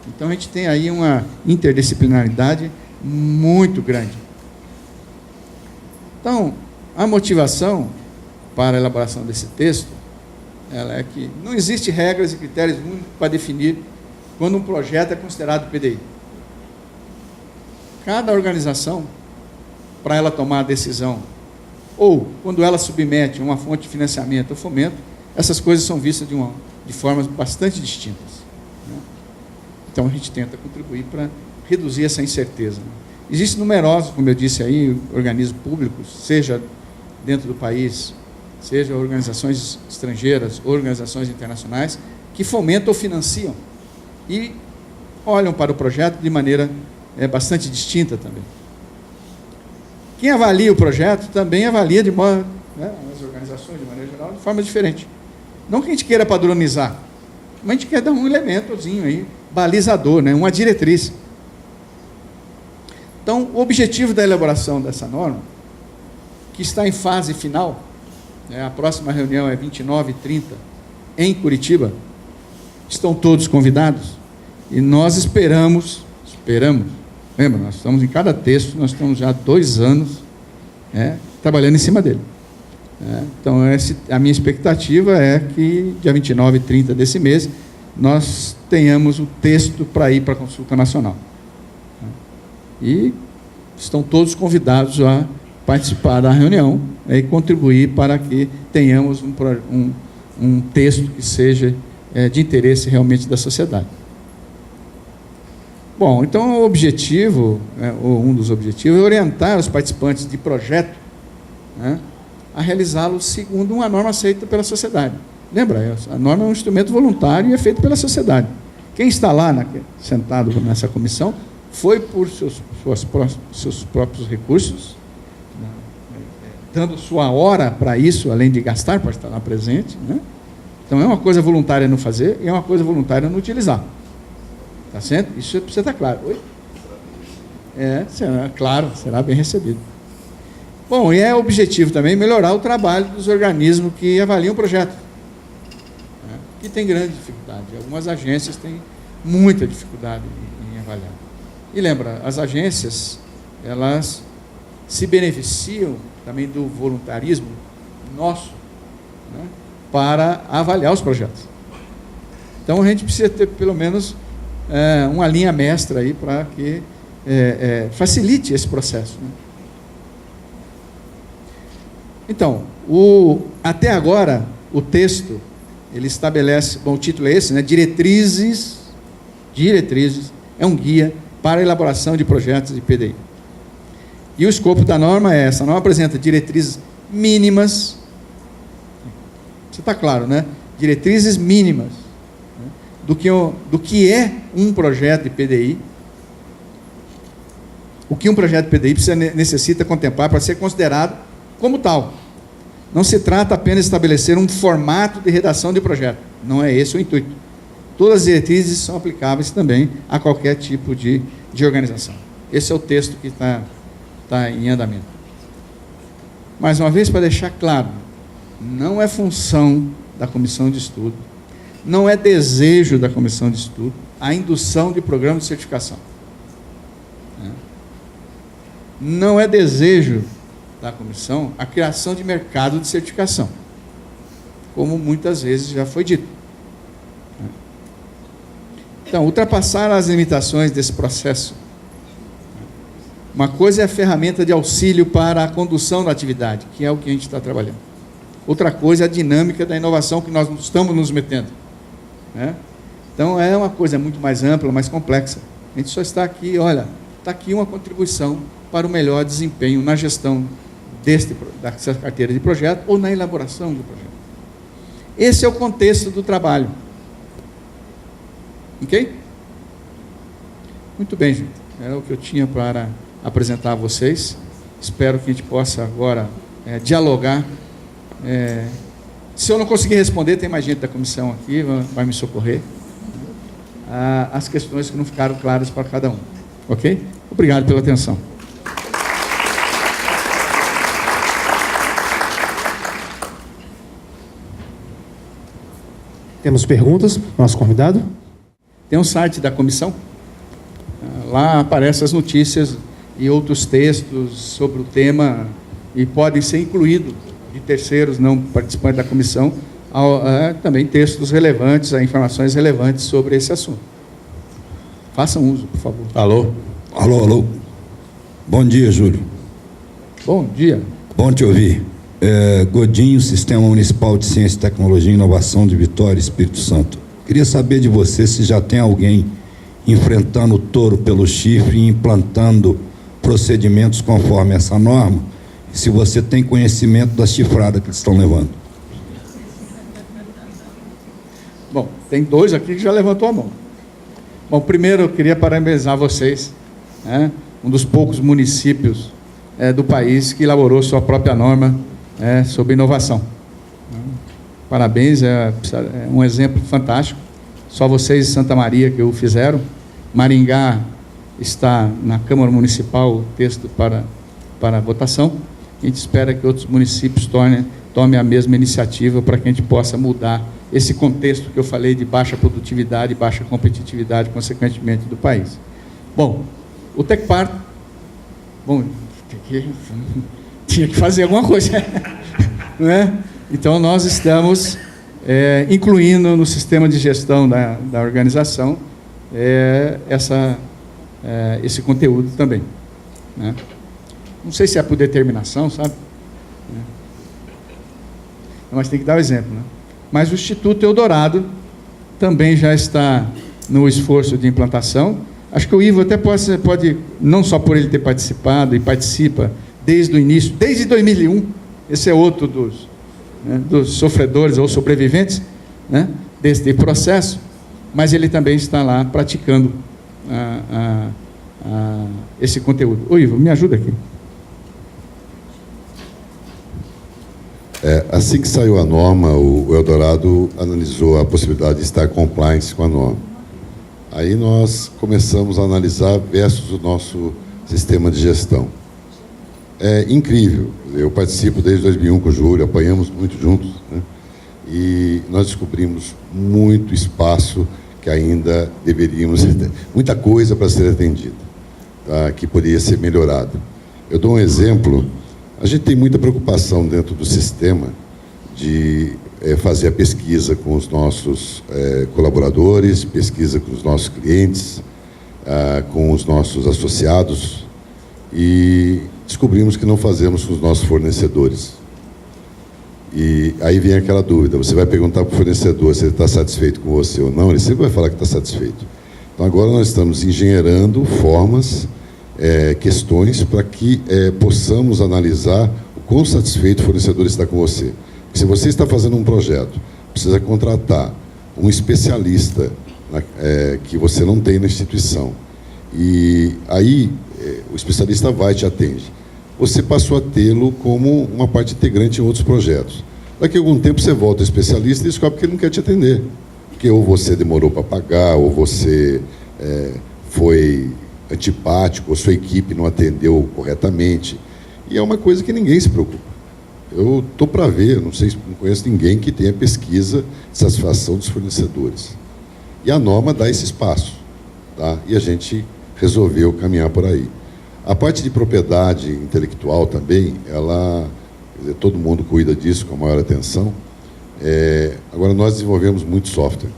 Então a gente tem aí uma interdisciplinaridade muito grande. Então, a motivação para a elaboração desse texto, ela é que não existe regras e critérios únicos para definir quando um projeto é considerado PDI. Cada organização, para ela tomar a decisão, ou quando ela submete uma fonte de financiamento ou fomento, essas coisas são vistas de formas bastante distintas. Né? Então a gente tenta contribuir para reduzir essa incerteza. Existem numerosos, como eu disse aí, organismos públicos, seja dentro do país, seja organizações estrangeiras, organizações internacionais, que fomentam ou financiam e olham para o projeto de maneira bastante distinta também. Quem avalia o projeto também avalia de modo, as organizações de maneira geral, de forma diferente. Não que a gente queira padronizar, mas a gente quer dar um elementozinho aí, balizador, né, uma diretriz. Então, o objetivo da elaboração dessa norma, que está em fase final, a próxima reunião é 29 e 30, em Curitiba, estão todos convidados, e nós esperamos, lembra, nós estamos em cada texto, nós estamos já há 2 anos trabalhando em cima dele. Então, a minha expectativa é que dia 29 e 30 desse mês, nós tenhamos o texto para ir para a consulta nacional. E estão todos convidados a participar da reunião e contribuir para que tenhamos um texto que seja de interesse realmente da sociedade. Bom, então o objetivo, ou um dos objetivos, é orientar os participantes de projeto, né, a realizá-lo segundo uma norma aceita pela sociedade. Lembra, a norma é um instrumento voluntário e é feito pela sociedade. Quem está lá sentado nessa comissão foi por seus próprios recursos, dando sua hora para isso, além de gastar para estar lá presente, né? Então é uma coisa voluntária não fazer e é uma coisa voluntária não utilizar. Está certo? Isso precisa estar claro. Oi? Será, claro, será bem recebido. Bom, e é objetivo também melhorar o trabalho dos organismos que avaliam o projeto, né? Que tem grande dificuldade. Algumas agências têm muita dificuldade em avaliar. E lembra, as agências, elas se beneficiam também do voluntarismo nosso, né, para avaliar os projetos. Então a gente precisa ter pelo menos uma linha mestra aí para que facilite esse processo, né? Então, até agora o texto ele estabelece, bom, o título é esse, né? Diretrizes é um guia para a elaboração de projetos de PDI. E o escopo da norma é essa. A norma apresenta diretrizes mínimas. Você está claro, né? Diretrizes mínimas, né, do que é um projeto de PDI. O que um projeto de PDI necessita contemplar para ser considerado como tal. Não se trata apenas de estabelecer um formato de redação de projeto. Não é esse o intuito. Todas as diretrizes são aplicáveis também a qualquer tipo de organização. Esse é o texto que está em andamento. Mais uma vez, para deixar claro, não é função da comissão de estudo, não é desejo da comissão de estudo a indução de programa de certificação. Não é desejo da comissão a criação de mercado de certificação, como muitas vezes já foi dito. Então, ultrapassar as limitações desse processo. Uma coisa é a ferramenta de auxílio para a condução da atividade, que é o que a gente está trabalhando. Outra coisa é a dinâmica da inovação que nós estamos nos metendo, né? Então, é uma coisa muito mais ampla, mais complexa. A gente só está aqui, olha, está aqui uma contribuição para o melhor desempenho na gestão dessa carteira de projeto ou na elaboração do projeto. Esse é o contexto do trabalho. Ok? Muito bem, gente. Era o que eu tinha para apresentar a vocês. Espero que a gente possa agora dialogar. Se eu não conseguir responder, tem mais gente da comissão aqui, vai me socorrer. As questões que não ficaram claras para cada um. Ok? Obrigado pela atenção. Temos perguntas para o nosso convidado? Tem um site da comissão. Lá aparecem as notícias e outros textos sobre o tema e podem ser incluídos de terceiros não participantes da comissão, também textos relevantes, informações relevantes sobre esse assunto. Façam uso, por favor. Alô. Bom dia, Júlio. Bom dia. Bom te ouvir. Godinho, Sistema Municipal de Ciência, Tecnologia e Inovação de Vitória, Espírito Santo. Queria saber de você se já tem alguém enfrentando o touro pelo chifre e implantando procedimentos conforme essa norma, e se você tem conhecimento da chifrada que eles estão levando. Bom, tem dois aqui que já levantou a mão. Bom, primeiro eu queria parabenizar vocês, né? Um dos poucos municípios do país que elaborou sua própria norma sobre inovação. Parabéns, é um exemplo fantástico. Só vocês em Santa Maria que o fizeram. Maringá está na Câmara Municipal o texto para votação. A gente espera que outros municípios tomem a mesma iniciativa para que a gente possa mudar esse contexto que eu falei de baixa produtividade e baixa competitividade, consequentemente, do país. Bom, o Tecpar, tinha que fazer alguma coisa, não é? Então, nós estamos incluindo no sistema de gestão da organização esse conteúdo também, né? Não sei se é por determinação, sabe? Mas tem que dar o exemplo, né? Mas o Instituto Eldorado também já está no esforço de implantação. Acho que o Ivo até pode, não só por ele ter participado e participa desde o início, desde 2001, Esse é outro dos sofredores ou sobreviventes, né, desse processo, mas ele também está lá praticando esse conteúdo. Ô Ivo, me ajuda aqui. Assim que saiu a norma, o Eldorado analisou a possibilidade de estar compliance com a norma. Aí nós começamos a analisar versus o nosso sistema de gestão. É incrível. Eu participo desde 2001 com o Júlio, apanhamos muito juntos, né? E nós descobrimos muito espaço que ainda deveríamos... Muita coisa para ser atendida, tá? Que poderia ser melhorada. Eu dou um exemplo. A gente tem muita preocupação dentro do sistema de fazer a pesquisa com os nossos colaboradores, pesquisa com os nossos clientes, com os nossos associados, e descobrimos que não fazemos com os nossos fornecedores. E aí vem aquela dúvida, você vai perguntar para o fornecedor se ele está satisfeito com você ou não, ele sempre vai falar que está satisfeito. Então agora nós estamos engenheirando formas, questões para que possamos analisar o quão satisfeito o fornecedor está com você. Porque se você está fazendo um projeto, precisa contratar um especialista que você não tem na instituição, e aí o especialista vai e te atende. Você passou a tê-lo como uma parte integrante em outros projetos. Daqui a algum tempo você volta ao especialista e descobre que ele não quer te atender. Porque ou você demorou para pagar, ou você foi antipático, ou sua equipe não atendeu corretamente. E é uma coisa que ninguém se preocupa. Eu estou para ver, não conheço ninguém que tenha pesquisa de satisfação dos fornecedores. E a norma dá esse espaço, tá? E a gente resolveu caminhar por aí. A parte de propriedade intelectual também, todo mundo cuida disso com a maior atenção. Agora, nós desenvolvemos muito software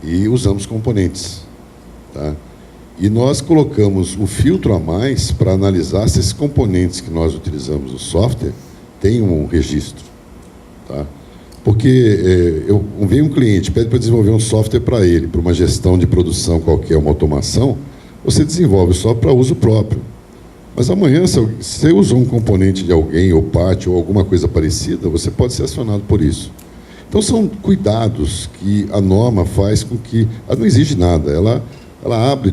e usamos componentes, tá? E nós colocamos um filtro a mais para analisar se esses componentes que nós utilizamos no software têm um registro, tá? Porque vem um cliente, pede para desenvolver um software para ele, para uma gestão de produção qualquer, uma automação, você desenvolve só para uso próprio. Mas amanhã, se você usou um componente de alguém, ou parte, ou alguma coisa parecida, você pode ser acionado por isso. Então, são cuidados que a norma faz com que... Ela não exige nada, ela abre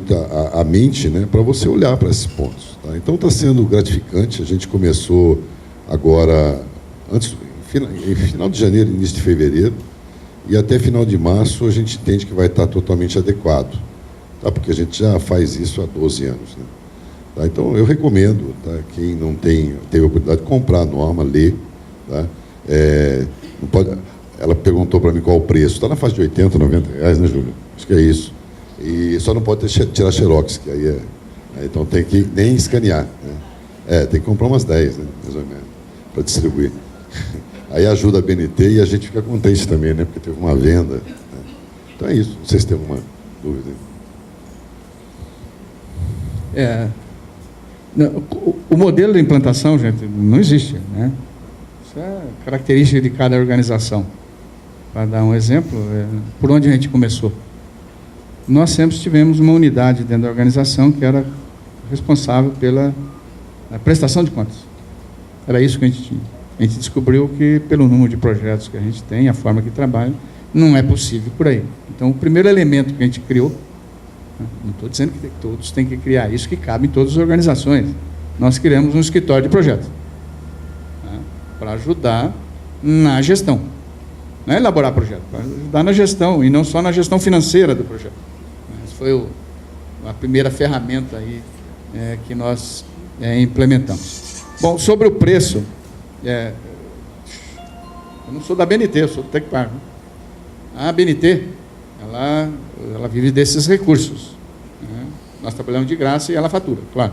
a mente, né, para você olhar para esses pontos. Tá? Então, está sendo gratificante. A gente começou agora, em final de janeiro, início de fevereiro, e até final de março a gente entende que vai estar totalmente adequado. Tá? Porque a gente já faz isso há 12 anos. Né? Tá? Então, eu recomendo, tá? Quem não teve a oportunidade de comprar a norma, ler. Tá? Não pode, ela perguntou para mim qual o preço. Está na faixa de R$80, R$90, né, Júlio? Acho que é isso. E só não pode tirar xerox, que aí então tem que nem escanear. Né? Tem que comprar umas 10, né, mais ou menos, para distribuir. Aí ajuda a BNT e a gente fica contente também, né? Porque teve uma venda. Né? Então é isso. Não sei se tem alguma dúvida. O modelo de implantação, gente, não existe, né? Isso é característica de cada organização. Para dar um exemplo, por onde a gente começou? Nós sempre tivemos uma unidade dentro da organização que era responsável pela prestação de contas. Era isso que a gente tinha. A gente descobriu que, pelo número de projetos que a gente tem, a forma que trabalha, não é possível por aí. Então, o primeiro elemento que a gente criou, não estou dizendo que todos têm que criar isso, que cabe em todas as organizações. Nós criamos um escritório de projetos, né, para ajudar na gestão. Não é elaborar projeto, para ajudar na gestão, e não só na gestão financeira do projeto. Essa foi a primeira ferramenta aí, que nós implementamos. Bom, sobre o preço, eu não sou da BNT, eu sou do Tecpar. Né? A BNT, ela vive desses recursos. Né? Nós trabalhamos de graça e ela fatura, claro.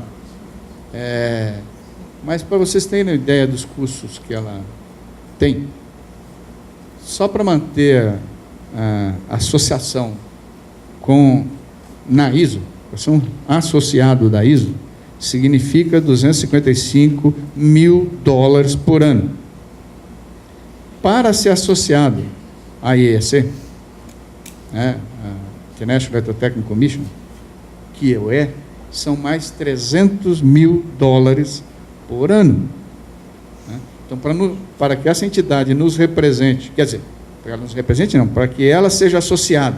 Mas para vocês terem ideia dos custos que ela tem, só para manter a associação na ISO, ser um associado da ISO, significa $255 mil por ano. Para ser associado à IEC, a International Electrotechnical Commission, que são mais $300 mil por ano. Né? Então, para que essa entidade nos represente, quer dizer, para ela nos represente não, para que ela seja associada,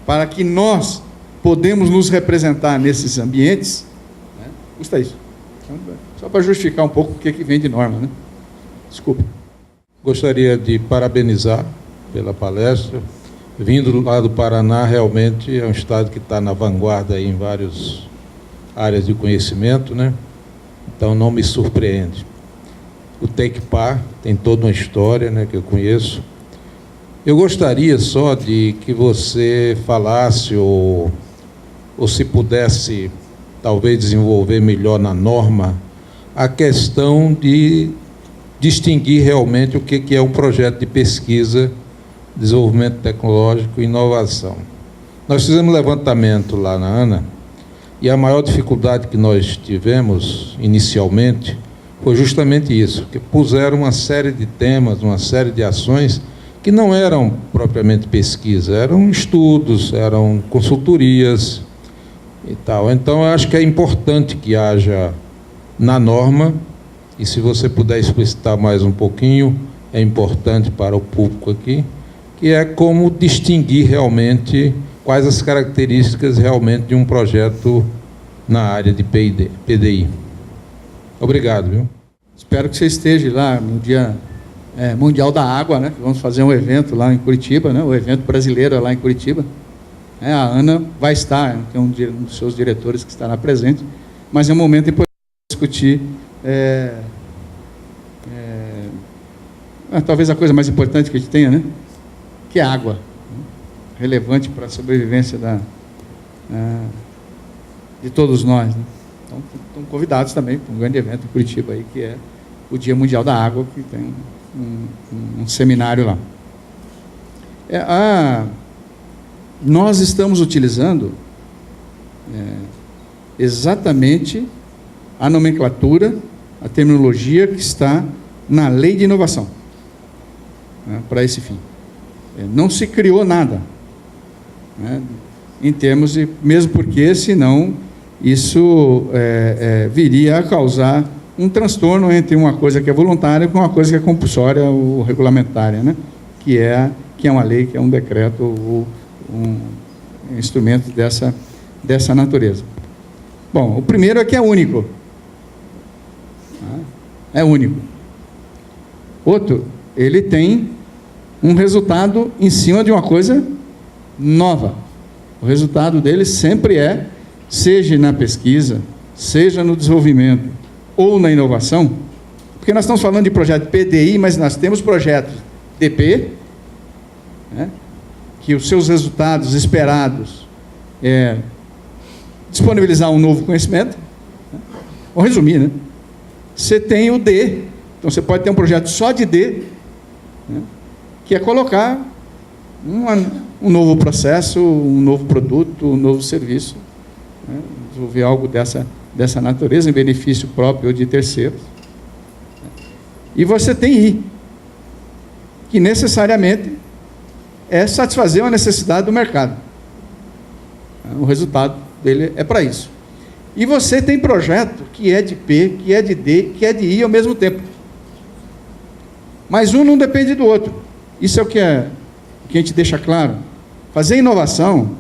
para que nós podemos nos representar nesses ambientes, né, custa isso. Então, só para justificar um pouco o que vem de norma, né? Desculpa. Gostaria de parabenizar pela palestra. Vindo lá do Paraná, realmente é um estado que está na vanguarda aí em várias áreas de conhecimimo, né? Então não me surpreende. O Tecpar tem toda uma história, né, que eu conheço. Eu gostaria só de que você falasse ou se pudesse talvez desenvolver melhor na norma a questão de distinguir realmente o que é um projeto de pesquisa, desenvolvimento tecnológico e inovação. Nós fizemos um levantamento lá na ANA e a maior dificuldade que nós tivemos inicialmente foi justamente isso, que puseram uma série de temas, uma série de ações que não eram propriamente pesquisa, eram estudos, eram consultorias e tal. Então, eu acho que é importante que haja na norma, e se você puder explicitar mais um pouquinho, é importante para o público aqui, que é como distinguir realmente quais as características realmente de um projeto na área de PDI. Obrigado, viu? Espero que você esteja lá no Dia Mundial da Água, né? Vamos fazer um evento lá em Curitiba, né? O evento brasileiro lá em Curitiba. A ANA vai estar, tem um dos seus diretores que estará presente, mas é um momento importante discutir talvez a coisa mais importante que a gente tenha, né? Que é a água, relevante para a sobrevivência de todos nós, né? Então, estão convidados também para um grande evento em Curitiba, aí, que é o Dia Mundial da Água, que tem um seminário lá. Nós estamos utilizando exatamente a nomenclatura, a terminologia que está na Lei de Inovação, né, para esse fim. Não se criou nada, né, em termos de... Mesmo porque, senão, isso viria a causar um transtorno entre uma coisa que é voluntária com uma coisa que é compulsória ou regulamentária, né, que é uma lei, que é um decreto ou um instrumento dessa natureza. Bom, o primeiro é que é único. É único. Outro, ele tem um resultado em cima de uma coisa nova. O resultado dele sempre seja na pesquisa, seja no desenvolvimento ou na inovação, porque nós estamos falando de projeto PDI, mas nós temos projetos DP, né, que os seus resultados esperados é disponibilizar um novo conhecimento. Né? Vou resumir, né? Você tem o D, então você pode ter um projeto só de D, né, que é colocar um novo processo, um novo produto, um novo serviço, né, desenvolver algo dessa natureza em benefício próprio ou de terceiros. E você tem I, que necessariamente é satisfazer uma necessidade do mercado. O resultado dele é para isso. E você tem projeto que é de P, que é de D, que é de I ao mesmo tempo. Mas um não depende do outro. Isso é o que a gente deixa claro. Fazer inovação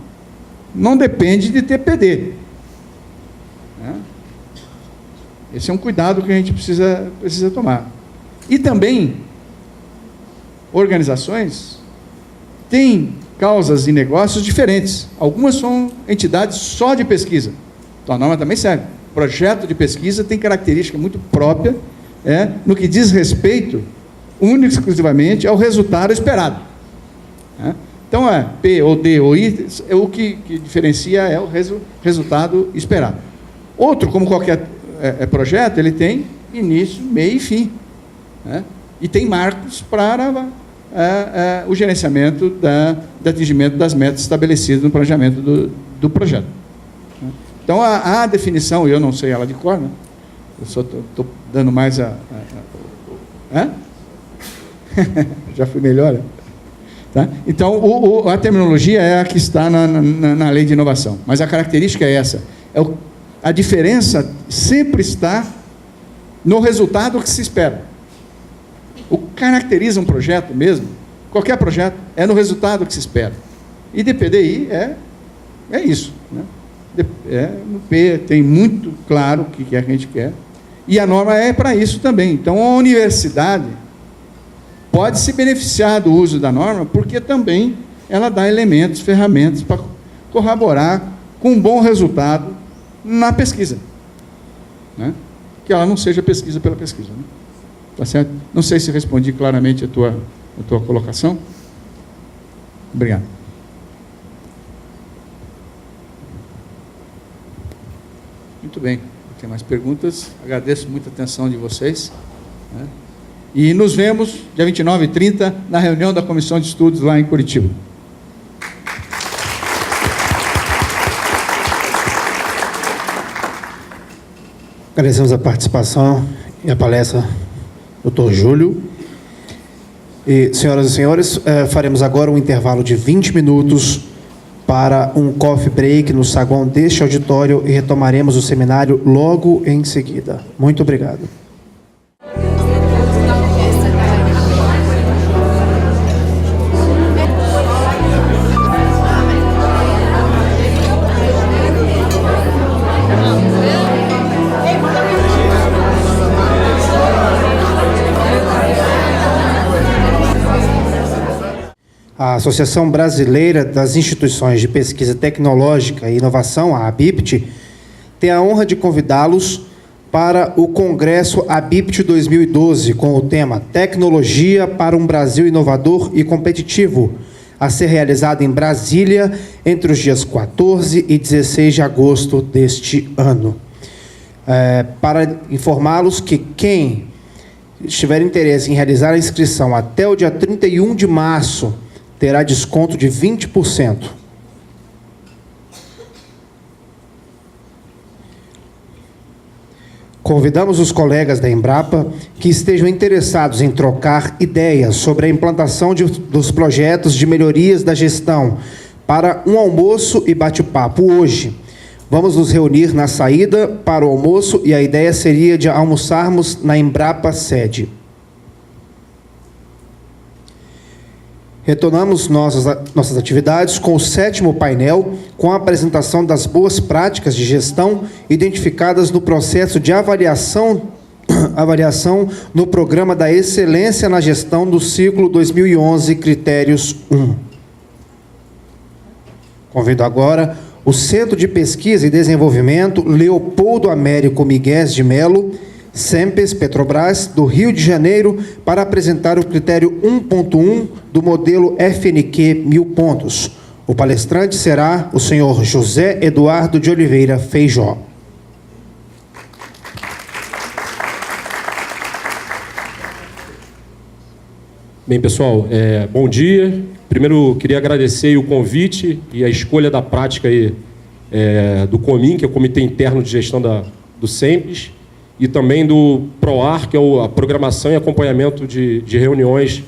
não depende de ter PD. Esse é um cuidado que a gente precisa tomar. E também, organizações têm causas e negócios diferentes. Algumas são entidades só de pesquisa. Então a norma também serve. Projeto de pesquisa tem característica muito própria, no que diz respeito, único e exclusivamente, ao resultado esperado. Então, P ou D ou I, o que diferencia é o resultado esperado. Outro, como qualquer projeto, ele tem início, meio e fim. E tem marcos para o gerenciamento do atingimento das metas estabelecidas no planejamento do projeto. Então, a definição, eu não sei ela de cor, né? Eu só estou dando mais Já fui melhor, né? Tá? Então, a terminologia é a que está na Lei de Inovação, mas a característica é essa. A diferença sempre está no resultado que se espera. caracteriza um projeto mesmo, qualquer projeto, é no resultado que se espera. E DPDI é isso, né? No P tem muito claro o que a gente quer, e a norma é para isso também. Então, a universidade pode se beneficiar do uso da norma, porque também ela dá elementos, ferramentas para corroborar com um bom resultado na pesquisa, né? Que ela não seja pesquisa pela pesquisa, né? Tá certo? Não sei se respondi claramente a tua colocação. Obrigado. Muito bem. Não tem mais perguntas. Agradeço muito a atenção de vocês, né? E nos vemos dia 29 e 30 na reunião da Comissão de Estudos lá em Curitiba. Agradecemos a participação e a palestra do Dr. Júlio. E, senhoras e senhores, faremos agora um intervalo de 20 minutos para um coffee break no saguão deste auditório e retomaremos o seminário logo em seguida. Muito obrigado. A Associação Brasileira das Instituições de Pesquisa Tecnológica e Inovação, a ABIPT, tem a honra de convidá-los para o Congresso ABIPT 2012, com o tema Tecnologia para um Brasil Inovador e Competitivo, a ser realizado em Brasília entre os dias 14 e 16 de agosto deste ano. Para informá-los que quem tiver interesse em realizar a inscrição até o dia 31 de março, terá desconto de 20%. Convidamos os colegas da Embrapa que estejam interessados em trocar ideias sobre a implantação dos projetos de melhorias da gestão para um almoço e bate-papo hoje. Vamos nos reunir na saída para o almoço e a ideia seria de almoçarmos na Embrapa sede. Retornamos nossas atividades com o 7º painel, com a apresentação das boas práticas de gestão identificadas no processo de avaliação no Programa da Excelência na Gestão do Ciclo 2011, Critérios 1. Convido agora o Centro de Pesquisa e Desenvolvimento Leopoldo Américo Miguel de Melo, SEMPES Petrobras, do Rio de Janeiro, para apresentar o critério 1.1 do modelo FNQ 1000 pontos. O palestrante será o senhor José Eduardo de Oliveira Feijó. Bem, pessoal, bom dia. Primeiro, queria agradecer o convite e a escolha da prática aí, do COMIN, que é o Comitê Interno de Gestão do SEMPES, e também do PROAR, que é a Programação e Acompanhamento de Reuniões,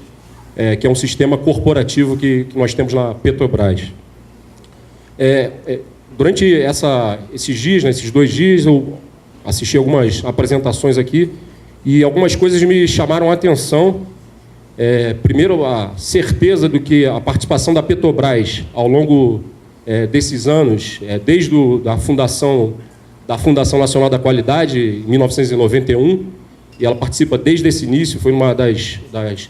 que é um sistema corporativo que nós temos na Petrobras. Durante esses dias, esses 2 dias, eu assisti algumas apresentações aqui e algumas coisas me chamaram a atenção. Primeiro, a certeza do que a participação da Petrobras ao longo desses anos, desde a fundação da Fundação Nacional da Qualidade, em 1991, e ela participa desde esse início, foi uma das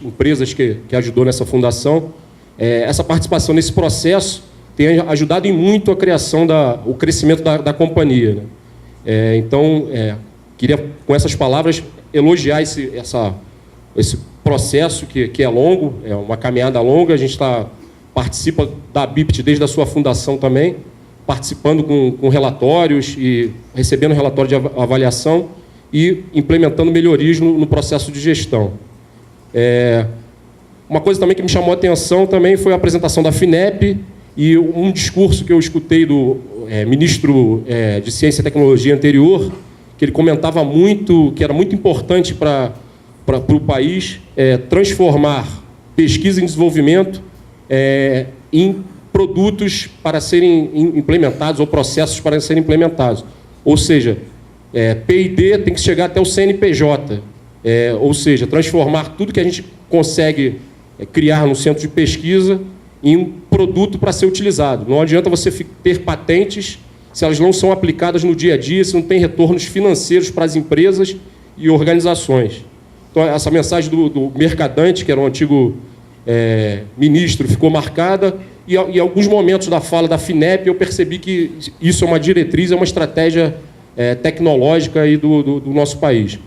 empresas que ajudou nessa fundação. Essa participação nesse processo tem ajudado em muito a criação, o crescimento da companhia, né? Então, queria, com essas palavras, elogiar esse processo que é longo, é uma caminhada longa. A gente participa da ABIPT desde a sua fundação também, participando com relatórios e recebendo relatório de avaliação e implementando melhorias no processo de gestão. Uma coisa também que me chamou a atenção também foi a apresentação da FINEP e um discurso que eu escutei do ministro de Ciência e Tecnologia anterior, que ele comentava muito, que era muito importante para o país transformar pesquisa e desenvolvimento em produtos para serem implementados ou processos para serem implementados. Ou seja, P&D tem que chegar até o CNPJ. ou seja, transformar tudo que a gente consegue criar no centro de pesquisa em um produto para ser utilizado. Não adianta você ter patentes se elas não são aplicadas no dia a dia, se não tem retornos financeiros para as empresas e organizações. Então, essa mensagem do Mercadante, que era um antigo ministro, ficou marcada, e em alguns momentos da fala da FINEP eu percebi que isso é uma diretriz, é uma estratégia tecnológica aí do nosso país.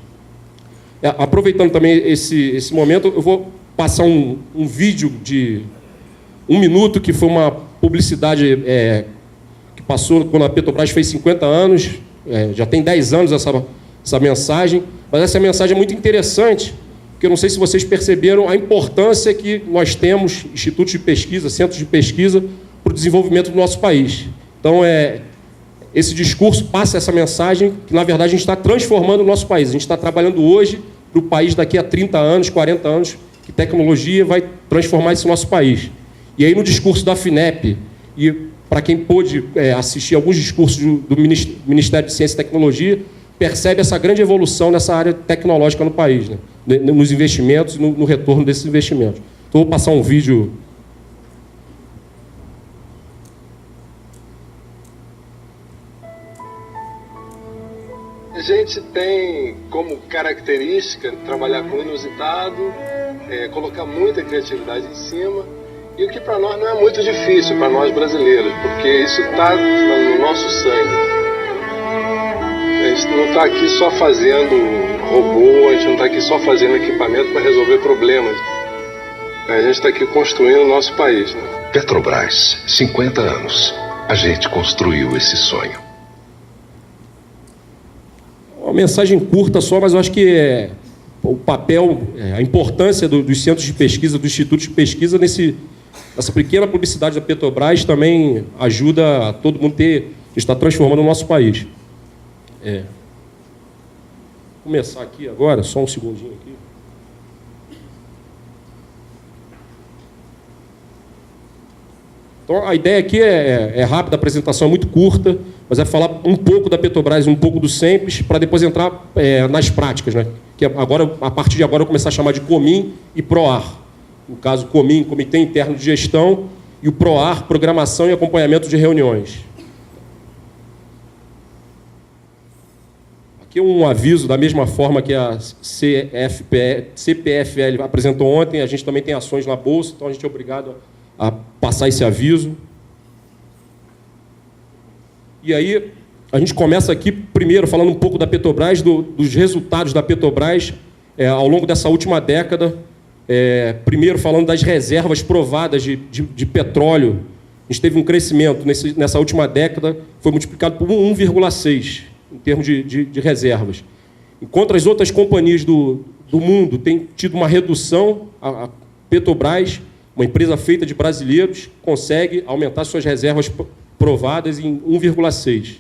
Aproveitando também esse momento, eu vou passar um vídeo de 1 minuto, que foi uma publicidade que passou quando a Petrobras fez 50 anos, já tem 10 anos essa mensagem, mas essa mensagem é muito interessante, porque eu não sei se vocês perceberam a importância que nós temos, institutos de pesquisa, centros de pesquisa, para o desenvolvimento do nosso país. Então, esse discurso passa essa mensagem que, na verdade, a gente está transformando o nosso país. A gente está trabalhando hoje para o país daqui a 30 anos, 40 anos, que tecnologia vai transformar esse nosso país. E aí, no discurso da FINEP, e para quem pôde assistir alguns discursos do Ministério de Ciência e Tecnologia, percebe essa grande evolução nessa área tecnológica no país, né? Nos investimentos e no retorno desses investimentos. Então, vou passar um vídeo. A gente tem como característica trabalhar com inusitado, colocar muita criatividade em cima, e o que para nós não é muito difícil, para nós brasileiros, porque isso está no nosso sangue. A gente não está aqui só fazendo robô, a gente não está aqui só fazendo equipamento para resolver problemas. A gente está aqui construindo o nosso país, né? Petrobras, 50 anos. A gente construiu esse sonho. Uma mensagem curta só, mas eu acho que o papel, a importância dos centros de pesquisa, dos institutos de pesquisa, nessa pequena publicidade da Petrobras também ajuda a todo mundo está transformando o nosso país. Vou começar aqui agora, só um segundinho aqui. Então, a ideia aqui é rápida, a apresentação é muito curta, mas é falar um pouco da Petrobras, um pouco do SEMPES, para depois entrar nas práticas, né? Que agora, a partir de agora, eu vou começar a chamar de COMIN e PROAR. No caso, COMIN, Comitê Interno de Gestão, e o PROAR, Programação e Acompanhamento de Reuniões. Aqui é um aviso, da mesma forma que a CPFL apresentou ontem, a gente também tem ações na Bolsa, então a gente é obrigado a passar esse aviso. E aí, a gente começa aqui, primeiro, falando um pouco da Petrobras, dos resultados da Petrobras ao longo dessa última década. Primeiro, falando das reservas provadas de petróleo. A gente teve um crescimento nessa última década, foi multiplicado por 1,6 em termos de reservas. Enquanto as outras companhias do mundo têm tido uma redução, a Petrobras, uma empresa feita de brasileiros, consegue aumentar suas reservas provadas em 1,6.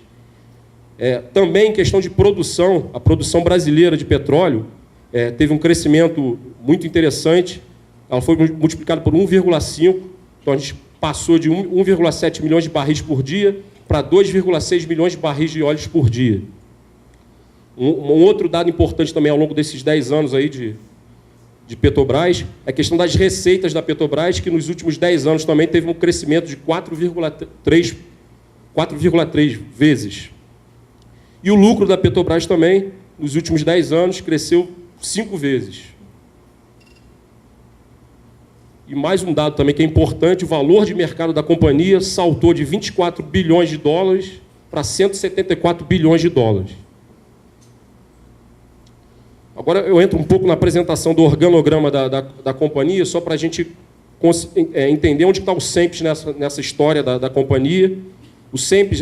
Também em questão de produção, a produção brasileira de petróleo teve um crescimento muito interessante, ela foi multiplicada por 1,5, então a gente passou de 1,7 milhões de barris por dia para 2,6 milhões de barris de óleos por dia. Um outro dado importante também ao longo desses 10 anos aí de Petrobras é a questão das receitas da Petrobras, que nos últimos 10 anos também teve um crescimento de 4,3 vezes. E o lucro da Petrobras também, nos últimos 10 anos, cresceu 5 vezes. E mais um dado também que é importante, o valor de mercado da companhia saltou de 24 bilhões de dólares para 174 bilhões de dólares. Agora eu entro um pouco na apresentação do organograma da companhia, só para a gente entender onde está o SEMPES nessa história da companhia. O SEMPES,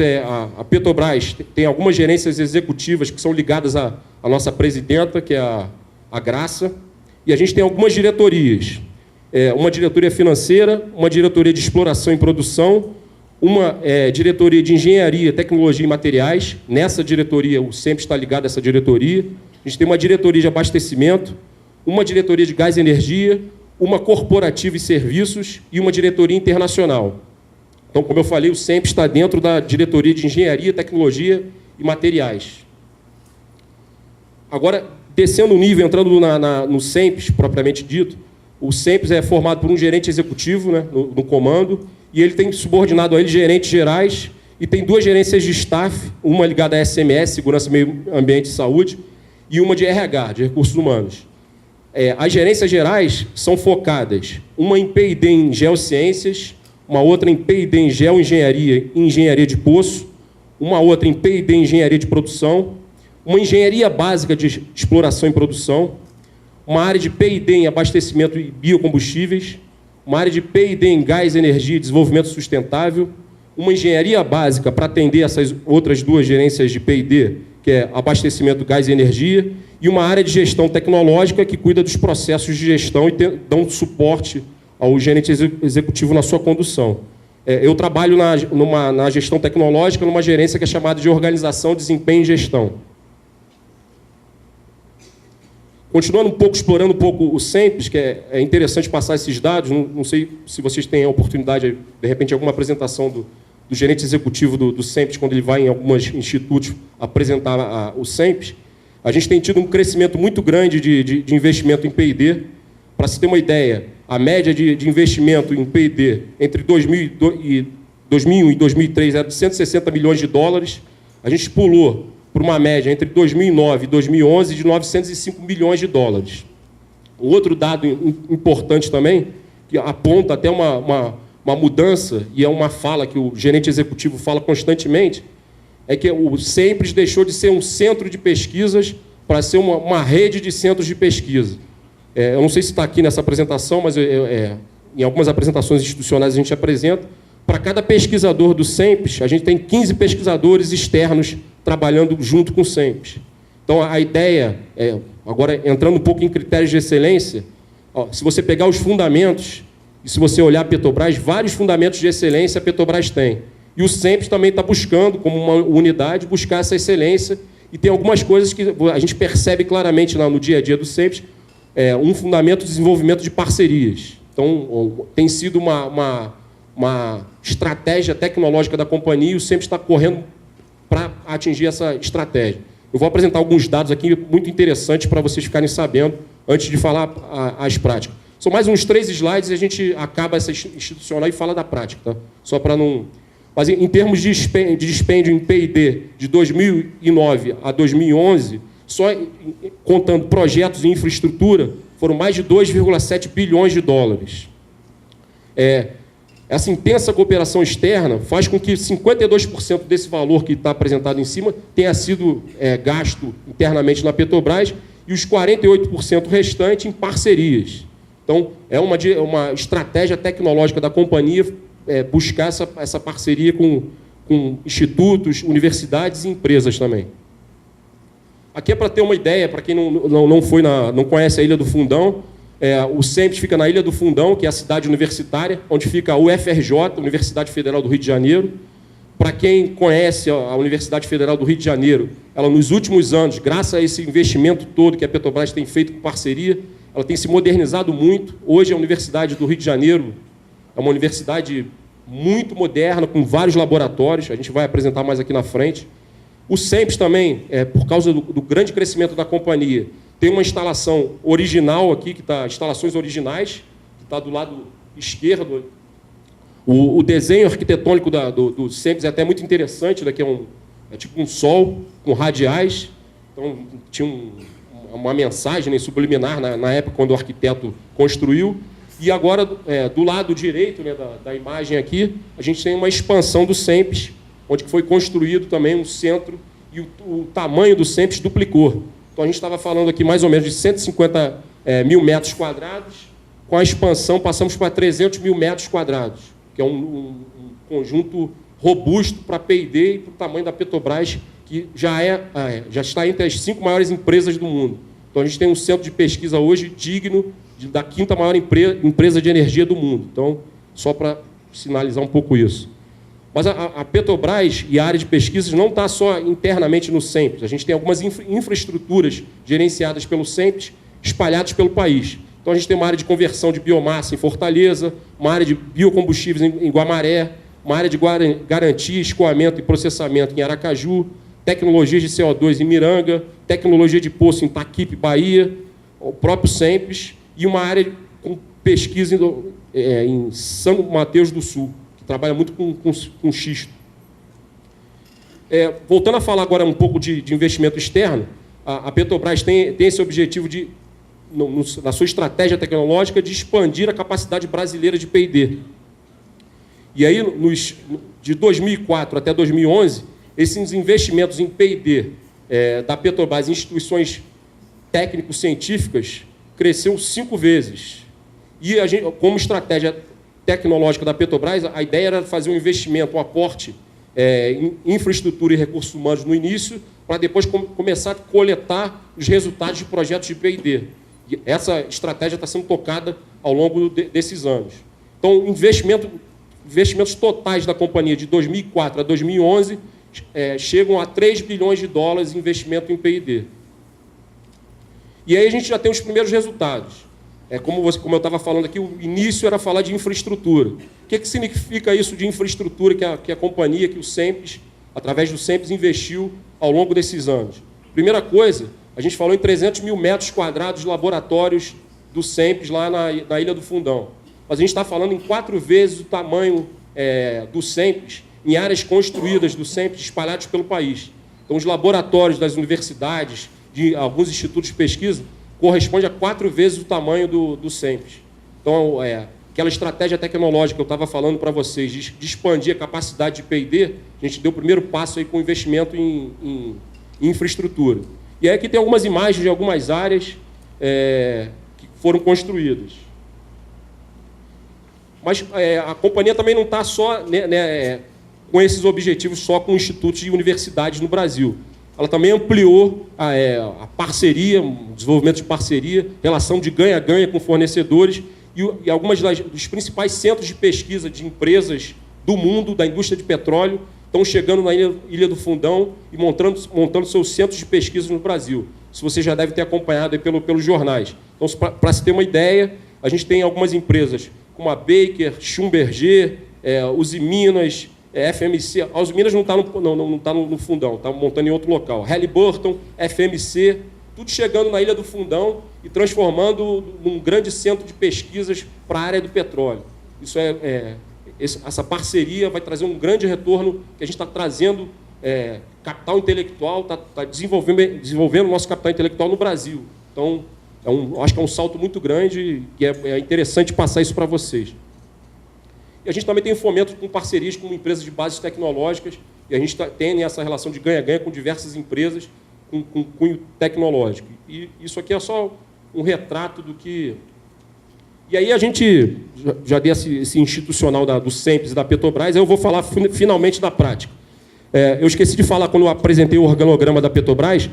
a Petrobras, tem algumas gerências executivas que são ligadas à nossa presidenta, que é a Graça, e a gente tem algumas diretorias. Uma diretoria financeira, uma diretoria de exploração e produção, uma diretoria de engenharia, tecnologia e materiais. Nessa diretoria, o SEMPES está ligado a essa diretoria. A gente tem uma diretoria de abastecimento, uma diretoria de gás e energia, uma corporativa e serviços e uma diretoria internacional. Então, como eu falei, o SEMPES está dentro da diretoria de engenharia, tecnologia e materiais. Agora, descendo o nível, entrando no SEMPES, propriamente dito, o SEMPES é formado por um gerente executivo, né, no comando, e ele tem subordinado a ele gerentes gerais, e tem 2 gerências de staff, uma ligada à SMS, Segurança, Meio Ambiente e Saúde, e uma de RH, de Recursos Humanos. As gerências gerais são focadas, uma em P&D em Geociências, uma outra em P&D em Geoengenharia e Engenharia de Poço, uma outra em P&D em Engenharia de Produção, uma engenharia básica de exploração e produção, uma área de P&D em abastecimento e biocombustíveis, uma área de P&D em gás, energia e desenvolvimento sustentável, uma engenharia básica para atender essas outras 2 gerências de P&D, que é abastecimento, gás e energia, e uma área de gestão tecnológica que cuida dos processos de gestão e dão suporte ao gerente executivo na sua condução. Eu trabalho na gestão tecnológica, numa gerência que é chamada de Organização, Desempenho e Gestão. Continuando um pouco, explorando um pouco o SEMPES, que é interessante passar esses dados, não sei se vocês têm a oportunidade, de repente, alguma apresentação do gerente executivo do SEMPES, quando ele vai em alguns institutos apresentar o SEMPES. A gente tem tido um crescimento muito grande de investimento em P&D. Para se ter uma ideia, a média de investimento em P&D entre 2001 e 2003 era de 160 milhões de dólares. A gente pulou para uma média entre 2009 e 2011 de 905 milhões de dólares. Um outro dado importante também, que aponta até uma mudança, e é uma fala que o gerente executivo fala constantemente, é que o SEMPES deixou de ser um centro de pesquisas para ser uma rede de centros de pesquisa. Eu não sei se está aqui nessa apresentação, mas em algumas apresentações institucionais a gente apresenta. Para cada pesquisador do SEMPES, a gente tem 15 pesquisadores externos trabalhando junto com o SEMPES. Então, a ideia, agora entrando um pouco em critérios de excelência, se você pegar os fundamentos, e se você olhar a Petrobras, vários fundamentos de excelência a Petrobras tem. E o SEMPES também está buscando, como uma unidade, buscar essa excelência. E tem algumas coisas que a gente percebe claramente no dia a dia do SEMPES, um fundamento de desenvolvimento de parcerias. Então, tem sido uma estratégia tecnológica da companhia, e o SEMPES está correndo para atingir essa estratégia. Eu vou apresentar alguns dados aqui muito interessantes para vocês ficarem sabendo, antes de falar as práticas. São mais uns 3 slides e a gente acaba essa institucional e fala da prática, tá? Só para não... Mas, em termos de dispêndio em P&D de 2009 a 2011, só contando projetos e infraestrutura, foram mais de 2,7 bilhões de dólares. Essa intensa cooperação externa faz com que 52% desse valor que está apresentado em cima tenha sido gasto internamente na Petrobras e os 48% restante em parcerias. Então, é uma estratégia tecnológica da companhia buscar essa parceria com institutos, universidades e empresas também. Aqui é para ter uma ideia, para quem não conhece a Ilha do Fundão, o SEMPES fica na Ilha do Fundão, que é a cidade universitária, onde fica a UFRJ, Universidade Federal do Rio de Janeiro. Para quem conhece a Universidade Federal do Rio de Janeiro, ela, nos últimos anos, graças a esse investimento todo que a Petrobras tem feito com parceria, ela tem se modernizado muito. Hoje, a Universidade do Rio de Janeiro é uma universidade muito moderna, com vários laboratórios, a gente vai apresentar mais aqui na frente. O SEMPES também, por causa do grande crescimento da companhia, tem uma instalação original aqui, que está instalações originais, que está do lado esquerdo. O desenho arquitetônico do SEMPES é até muito interessante, daqui é tipo um sol com radiais. Então, tinha uma mensagem subliminar na época, quando o arquiteto construiu. E agora, do lado direito, né, da imagem aqui, a gente tem uma expansão do SEMPES, onde foi construído também um centro, e o tamanho do SEMPES duplicou. Então, a gente estava falando aqui mais ou menos de 150 mil metros quadrados, com a expansão passamos para 300 mil metros quadrados, que é um conjunto robusto para a P&D e para o tamanho da Petrobras, que já está entre as 5 maiores empresas do mundo. Então, a gente tem um centro de pesquisa hoje digno da 5ª maior empresa de energia do mundo. Então, só para sinalizar um pouco isso. Mas a Petrobras e a área de pesquisas não está só internamente no SEMPES. A gente tem algumas infraestruturas gerenciadas pelo SEMPES, espalhadas pelo país. Então, a gente tem uma área de conversão de biomassa em Fortaleza, uma área de biocombustíveis em Guamaré, uma área de garantia, escoamento e processamento em Aracaju, tecnologias de CO2 em Miranga, tecnologia de poço em Itaquipe, Bahia, o próprio SEMPES, e uma área com pesquisa em São Mateus do Sul, que trabalha muito com xisto. Voltando a falar agora um pouco de investimento externo, a Petrobras tem esse objetivo de, na sua estratégia tecnológica, de expandir a capacidade brasileira de P&D. E aí, de 2004 até 2011, esses investimentos em P&D da Petrobras em instituições técnico-científicas cresceu 5 vezes. E a gente, como estratégia tecnológica da Petrobras, a ideia era fazer um investimento, um aporte em infraestrutura e recursos humanos no início, para depois começar a coletar os resultados de projetos de P&D. E essa estratégia está sendo tocada ao longo desses anos. Então, investimentos totais da companhia de 2004 a 2011 chegam a 3 bilhões de dólares em investimento em P&D. E aí a gente já tem os primeiros resultados. Como eu estava falando aqui, o início era falar de infraestrutura. O que significa isso de infraestrutura que a companhia, que o SEMPES, através do SEMPES, investiu ao longo desses anos? Primeira coisa, a gente falou em 300 mil metros quadrados de laboratórios do SEMPES lá na Ilha do Fundão. Mas a gente está falando em 4 vezes o tamanho do SEMPES em áreas construídas do SEMPES espalhadas pelo país. Então, os laboratórios das universidades, de alguns institutos de pesquisa, corresponde a 4 vezes o tamanho do SEMPES. Então, aquela estratégia tecnológica que eu estava falando para vocês, de expandir a capacidade de P&D, a gente deu o primeiro passo aí com investimento em infraestrutura. E aí aqui tem algumas imagens de algumas áreas que foram construídas. Mas a companhia também não está só com esses objetivos, só com institutos e universidades no Brasil. Ela também ampliou a parceria, o desenvolvimento de parceria, relação de ganha-ganha com fornecedores e algumas dos principais centros de pesquisa de empresas do mundo, da indústria de petróleo, estão chegando na Ilha do Fundão e montando seus centros de pesquisa no Brasil. Isso você já deve ter acompanhado aí pelos jornais. Então, para se ter uma ideia, a gente tem algumas empresas como a Baker, Schlumberger, Usiminas, FMC. A Usiminas não está no Fundão, está montando em outro local. Halliburton, FMC, tudo chegando na Ilha do Fundão e transformando num grande centro de pesquisas para a área do petróleo. Essa parceria vai trazer um grande retorno, que a gente está trazendo capital intelectual, está desenvolvendo o nosso capital intelectual no Brasil. Então, acho que é um salto muito grande e é interessante passar isso para vocês. E a gente também tem fomento com parcerias com empresas de bases tecnológicas, e a gente tem essa relação de ganha-ganha com diversas empresas com cunho tecnológico. E isso aqui é só um retrato do que... E aí a gente já deu esse institucional do SEMPES e da Petrobras, aí eu vou falar finalmente da prática. Eu esqueci de falar quando eu apresentei o organograma da Petrobras,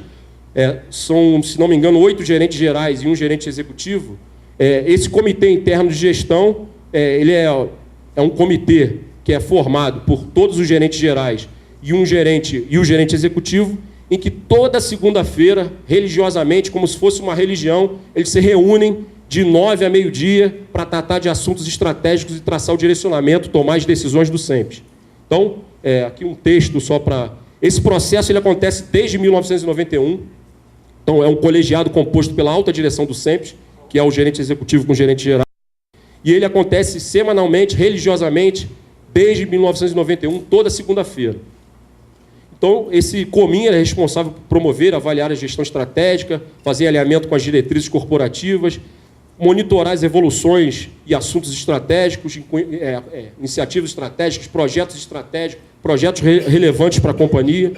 são, se não me engano, 8 gerentes gerais e um gerente executivo. Esse comitê interno de gestão, ele é um comitê que é formado por todos os gerentes gerais e o gerente executivo, em que toda segunda-feira, religiosamente, como se fosse uma religião, eles se reúnem de 9 a meio-dia para tratar de assuntos estratégicos e traçar o direcionamento, tomar as decisões do SEMPES. Então, aqui um texto só para... Esse processo ele acontece desde 1991. Então, é um colegiado composto pela alta direção do SEMPES, que é o gerente executivo com o gerente geral. E ele acontece semanalmente, religiosamente, desde 1991, toda segunda-feira. Então, esse COMIN é responsável por promover, avaliar a gestão estratégica, fazer alinhamento com as diretrizes corporativas, monitorar as evoluções e assuntos estratégicos, iniciativas estratégicas, projetos estratégicos, projetos relevantes para a companhia.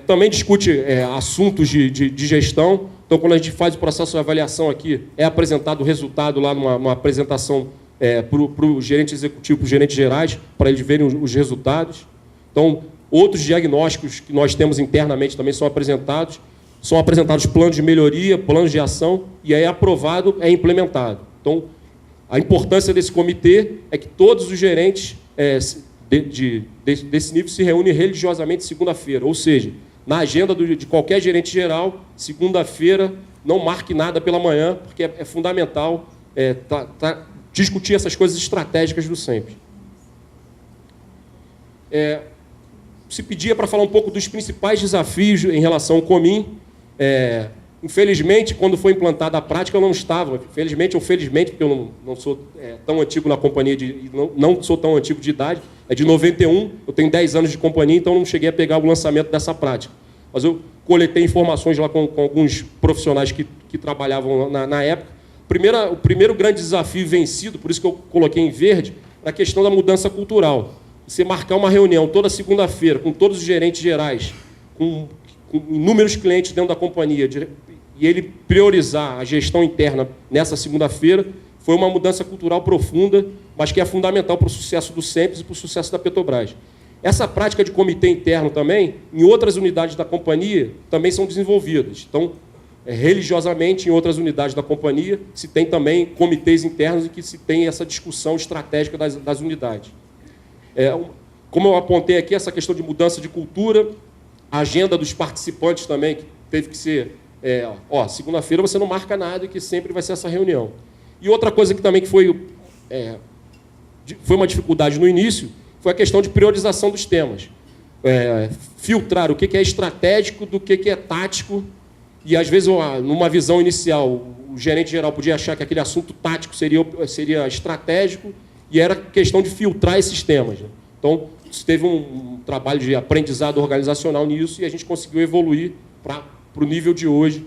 Também discute assuntos de gestão. Então, quando a gente faz o processo de avaliação aqui, é apresentado o resultado lá numa apresentação para o gerente executivo, para os gerentes gerais, para eles verem os resultados. Então, outros diagnósticos que nós temos internamente também são apresentados planos de melhoria, planos de ação, e aí aprovado, é implementado. Então, a importância desse comitê é que todos os gerentes desse nível se reúnem religiosamente segunda-feira, ou seja, na agenda de qualquer gerente geral, segunda-feira, não marque nada pela manhã, porque é fundamental discutir essas coisas estratégicas do SEMPES. se pedia para falar um pouco dos principais desafios em relação ao Comim. Infelizmente, quando foi implantada a prática, eu não estava. Infelizmente ou felizmente, porque eu não sou tão antigo na companhia, não sou tão antigo de idade, é de 91, eu tenho 10 anos de companhia, então não cheguei a pegar o lançamento dessa prática. Mas eu coletei informações lá com alguns profissionais que trabalhavam na época. O primeiro grande desafio vencido, por isso que eu coloquei em verde, é a questão da mudança cultural. Você marcar uma reunião toda segunda-feira com todos os gerentes gerais, com inúmeros clientes dentro da companhia, e ele priorizar a gestão interna nessa segunda-feira, foi uma mudança cultural profunda, mas que é fundamental para o sucesso do SEMPES e para o sucesso da Petrobras. Essa prática de comitê interno também, em outras unidades da companhia, também são desenvolvidas. Então, religiosamente, em outras unidades da companhia, se tem também comitês internos em que se tem essa discussão estratégica das unidades. Como eu apontei aqui, essa questão de mudança de cultura, a agenda dos participantes também, que teve que ser, segunda-feira você não marca nada e que sempre vai ser essa reunião. E outra coisa que também foi uma dificuldade no início, foi a questão de priorização dos temas. Filtrar o que é estratégico do que é tático. E, às vezes, numa visão inicial, o gerente geral podia achar que aquele assunto tático seria estratégico e era questão de filtrar esses temas. Né? Então, teve um trabalho de aprendizado organizacional nisso e a gente conseguiu evoluir para o nível de hoje.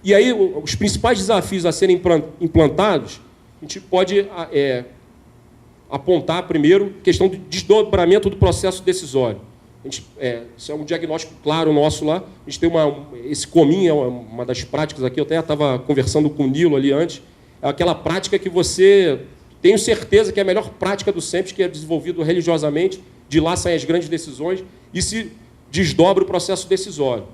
E aí, os principais desafios a serem implantados, a gente pode apontar, primeiro, a questão do desdobramento do processo decisório. Isso é um diagnóstico claro nosso lá. A gente tem esse Comim, é uma das práticas aqui, eu até estava conversando com o Nilo ali antes, é aquela prática que você, tenho certeza que é a melhor prática do SEMPES, que é desenvolvido religiosamente, de lá saem as grandes decisões e se desdobra o processo decisório.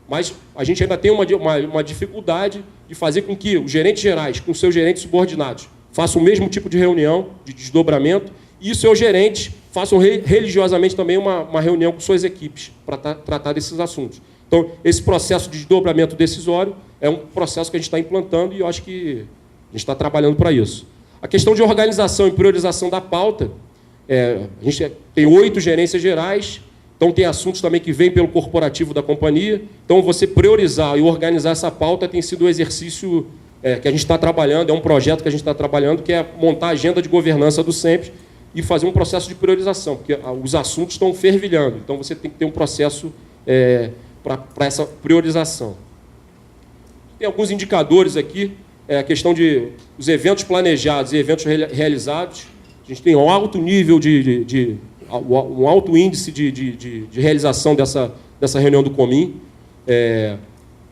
Mas a gente ainda tem uma dificuldade de fazer com que os gerentes gerais, com seus gerentes subordinados, façam o mesmo tipo de reunião de desdobramento e os seus gerentes façam religiosamente também uma reunião com suas equipes para tratar desses assuntos. Então, esse processo de desdobramento decisório é um processo que a gente está implantando e eu acho que a gente está trabalhando para isso. A questão de organização e priorização da pauta, a gente tem 8 gerências gerais, então tem assuntos também que vêm pelo corporativo da companhia. Então, você priorizar e organizar essa pauta tem sido um exercício que a gente está trabalhando, é um projeto que a gente está trabalhando, que é montar a agenda de governança do SEMPES e fazer um processo de priorização, porque os assuntos estão fervilhando. Então, você tem que ter um processo para essa priorização. Tem alguns indicadores aqui, a questão de os eventos planejados e eventos realizados. A gente tem um alto nível um alto índice de realização dessa reunião do Comim.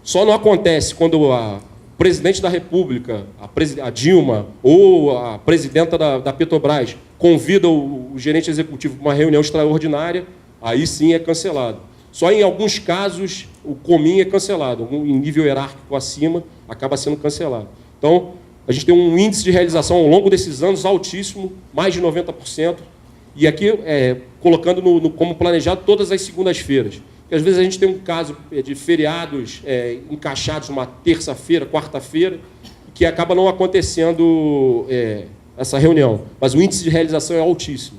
Só não acontece quando a presidente da República, a Dilma, ou a presidenta da Petrobras convida o gerente executivo para uma reunião extraordinária, aí sim é cancelado. Só em alguns casos o Comim é cancelado, em nível hierárquico acima, acaba sendo cancelado. Então, a gente tem um índice de realização ao longo desses anos altíssimo, mais de 90%, e aqui colocando como planejado todas as segundas-feiras. Porque às vezes a gente tem um caso de feriados encaixados numa terça-feira, quarta-feira, que acaba não acontecendo essa reunião. Mas o índice de realização é altíssimo.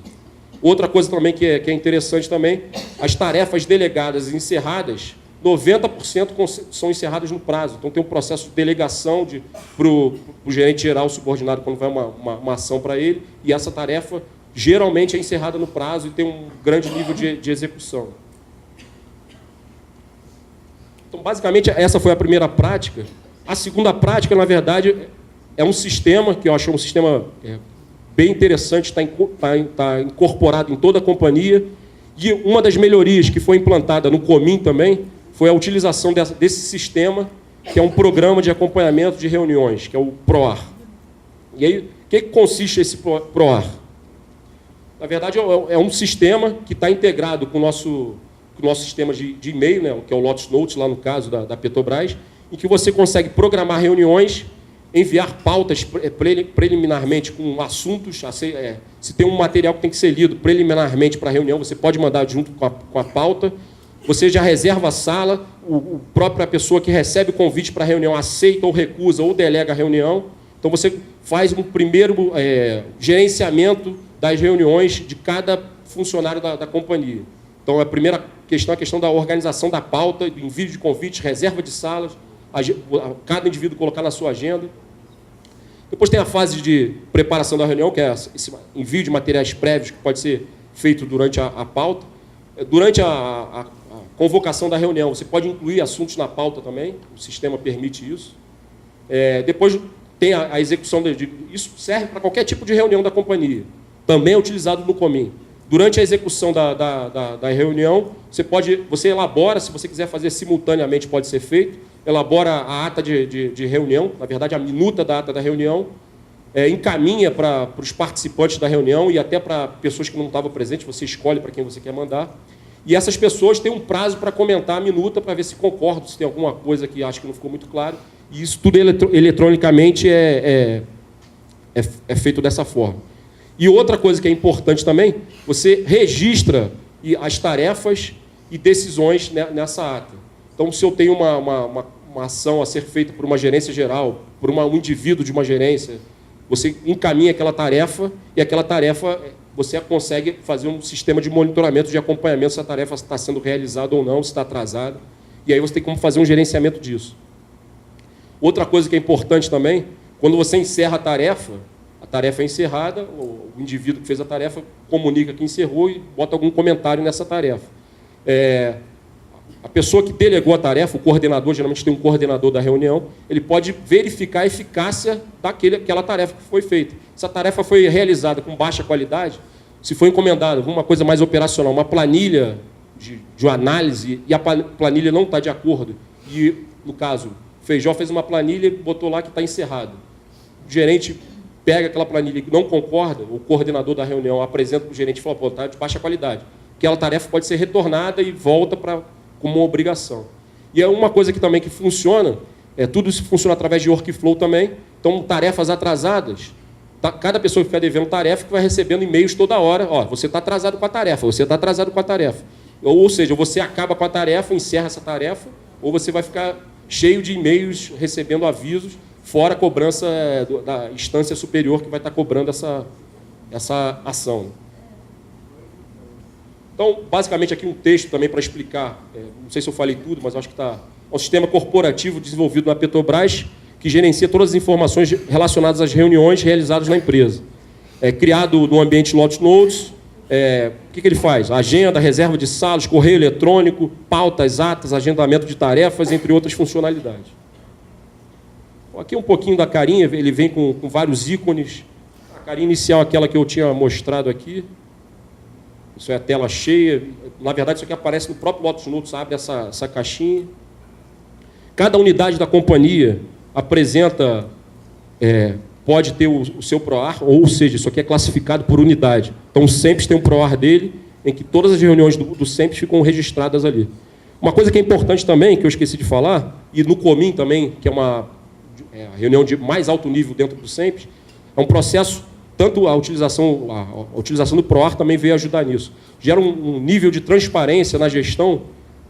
Outra coisa também que é interessante também, as tarefas delegadas e encerradas, 90% são encerradas no prazo. Então tem um processo de delegação para o gerente geral subordinado quando vai uma ação para ele, e essa tarefa geralmente é encerrada no prazo e tem um grande nível de execução. Então, basicamente, essa foi a primeira prática. A segunda prática, na verdade, é um sistema, que eu acho um sistema bem interessante, está incorporado em toda a companhia, e uma das melhorias que foi implantada no Comim também foi a utilização desse sistema, que é um programa de acompanhamento de reuniões, que é o PROAR. E aí, o que consiste esse PROAR? Na verdade, é um sistema que está integrado com o nosso sistema de e-mail, né, que é o Lotus Notes, lá no caso da Petrobras, em que você consegue programar reuniões, enviar pautas preliminarmente com assuntos, se tem um material que tem que ser lido preliminarmente para a reunião, você pode mandar junto com a pauta, você já reserva a sala, a própria pessoa que recebe o convite para a reunião aceita ou recusa ou delega a reunião, então você faz um primeiro gerenciamento das reuniões de cada funcionário da companhia. Então, a primeira questão é a questão da organização da pauta, do envio de convites, reserva de salas, cada indivíduo colocar na sua agenda. Depois tem a fase de preparação da reunião, que é esse envio de materiais prévios, que pode ser feito durante a pauta. Durante a convocação da reunião, você pode incluir assuntos na pauta também, o sistema permite isso. Depois tem a execução isso serve para qualquer tipo de reunião da companhia. Também é utilizado no Comim. Durante a execução da reunião, você elabora, se você quiser fazer simultaneamente, pode ser feito, elabora a ata de reunião, na verdade, a minuta da ata da reunião, encaminha para os participantes da reunião e até para pessoas que não estavam presentes, você escolhe para quem você quer mandar. E essas pessoas têm um prazo para comentar a minuta, para ver se concordam, se tem alguma coisa que acho que não ficou muito claro. E isso tudo eletronicamente é feito dessa forma. E outra coisa que é importante também, você registra as tarefas e decisões nessa ata. Então, se eu tenho uma ação a ser feita por uma gerência geral, por um indivíduo de uma gerência, você encaminha aquela tarefa e aquela tarefa você consegue fazer um sistema de monitoramento, de acompanhamento se a tarefa está sendo realizada ou não, se está atrasada. E aí você tem como fazer um gerenciamento disso. Outra coisa que é importante também, quando você encerra a tarefa é encerrada, o indivíduo que fez a tarefa comunica que encerrou e bota algum comentário nessa tarefa. A pessoa que delegou a tarefa, o coordenador, geralmente tem um coordenador da reunião, ele pode verificar a eficácia daquela tarefa que foi feita. Se a tarefa foi realizada com baixa qualidade, se foi encomendada alguma coisa mais operacional, uma planilha de análise, e a planilha não está de acordo, e, no caso, o Feijó fez uma planilha e botou lá que está encerrado. O gerente pega aquela planilha que não concorda, o coordenador da reunião apresenta para o gerente e fala, está de baixa qualidade. Aquela tarefa pode ser retornada e volta como uma obrigação. E é uma coisa que também que funciona, tudo isso funciona através de workflow também, então tarefas atrasadas, cada pessoa que fica devendo tarefa que vai recebendo e-mails toda hora, você está atrasado com a tarefa, você está atrasado com a tarefa. Ou seja, você acaba com a tarefa, encerra essa tarefa, ou você vai ficar cheio de e-mails recebendo avisos, fora a cobrança da instância superior que vai estar cobrando essa ação. Então, basicamente, aqui um texto também para explicar, não sei se eu falei tudo, mas acho que está... É um sistema corporativo desenvolvido na Petrobras que gerencia todas as informações relacionadas às reuniões realizadas na empresa. Criado no ambiente Lotus Notes, o que ele faz? Agenda, reserva de salas, correio eletrônico, pautas, atas, agendamento de tarefas, entre outras funcionalidades. Aqui um pouquinho da carinha, ele vem com vários ícones. A carinha inicial é aquela que eu tinha mostrado aqui. Isso é a tela cheia. Na verdade, isso aqui aparece no próprio Lotus Notes, abre essa caixinha. Cada unidade da companhia apresenta, pode ter o seu PROAR, ou seja, isso aqui é classificado por unidade. Então, o SEMPES tem um PROAR dele, em que todas as reuniões do SEMPES ficam registradas ali. Uma coisa que é importante também, que eu esqueci de falar, e no Comim também, que é a reunião de mais alto nível dentro do SEMPES, é um processo, tanto a utilização do PROAR também veio ajudar nisso. Gera um nível de transparência na gestão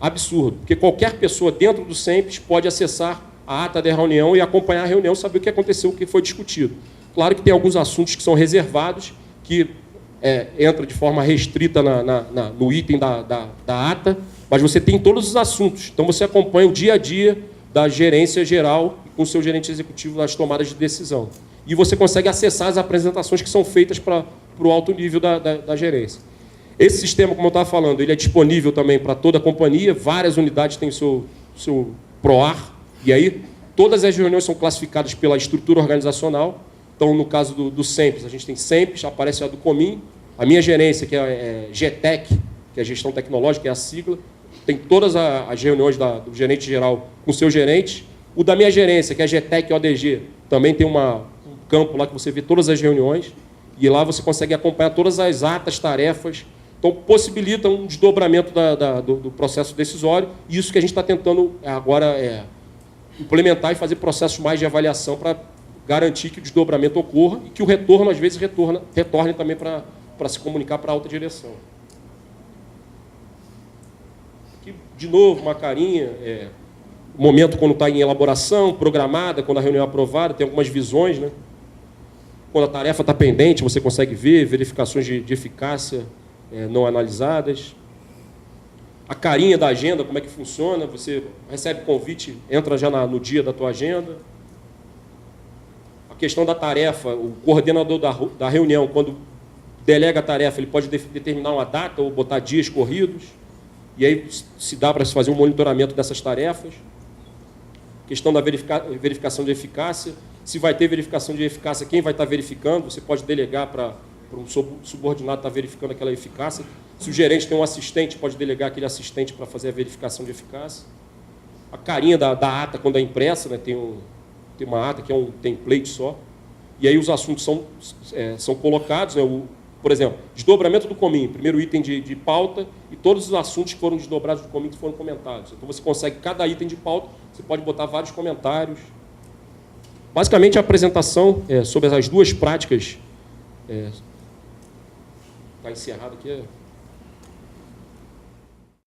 absurdo, porque qualquer pessoa dentro do SEMPES pode acessar a ata da reunião e acompanhar a reunião, saber o que aconteceu, o que foi discutido. Claro que tem alguns assuntos que são reservados, que entra de forma restrita no item da ata, mas você tem todos os assuntos. Então, você acompanha o dia a dia da gerência geral com o seu gerente executivo nas tomadas de decisão. E você consegue acessar as apresentações que são feitas para o alto nível da gerência. Esse sistema, como eu estava falando, ele é disponível também para toda a companhia, várias unidades têm o seu PROAR, e aí todas as reuniões são classificadas pela estrutura organizacional. Então, no caso do SEMPES, a gente tem SEMPES, aparece a do Comim, a minha gerência, que é GTEC, que é a gestão tecnológica, que é a sigla, tem todas as reuniões do gerente geral com o seu gerente. O da minha gerência, que é a GTEC ODG, também tem um campo lá que você vê todas as reuniões, e lá você consegue acompanhar todas as atas, tarefas. Então, possibilita um desdobramento do processo decisório, e isso que a gente está tentando agora implementar e fazer processos mais de avaliação para garantir que o desdobramento ocorra e que o retorno, às vezes, retorne também para se comunicar para a alta direção. Aqui, de novo, uma carinha, o momento quando está em elaboração, programada, quando a reunião é aprovada, tem algumas visões, né? Quando a tarefa está pendente, você consegue ver verificações de eficácia não analisadas. A carinha da agenda, como é que funciona, você recebe convite, entra já no dia da tua agenda. A questão da tarefa, o coordenador da reunião, quando delega a tarefa, ele pode determinar uma data ou botar dias corridos, e aí se dá para se fazer um monitoramento dessas tarefas. Questão da verificação de eficácia, se vai ter verificação de eficácia, quem vai estar verificando, você pode delegar para um subordinado estar verificando aquela eficácia. Se o gerente tem um assistente, pode delegar aquele assistente para fazer a verificação de eficácia. A carinha da ata, quando é impressa, né, tem uma ata que é um template só, e aí os assuntos são colocados, né, por exemplo, desdobramento do COMIN, primeiro item de pauta, e todos os assuntos que foram desdobrados do COMIN que foram comentados. Então você consegue, cada item de pauta, você pode botar vários comentários. Basicamente, a apresentação sobre as duas práticas está encerrado aqui.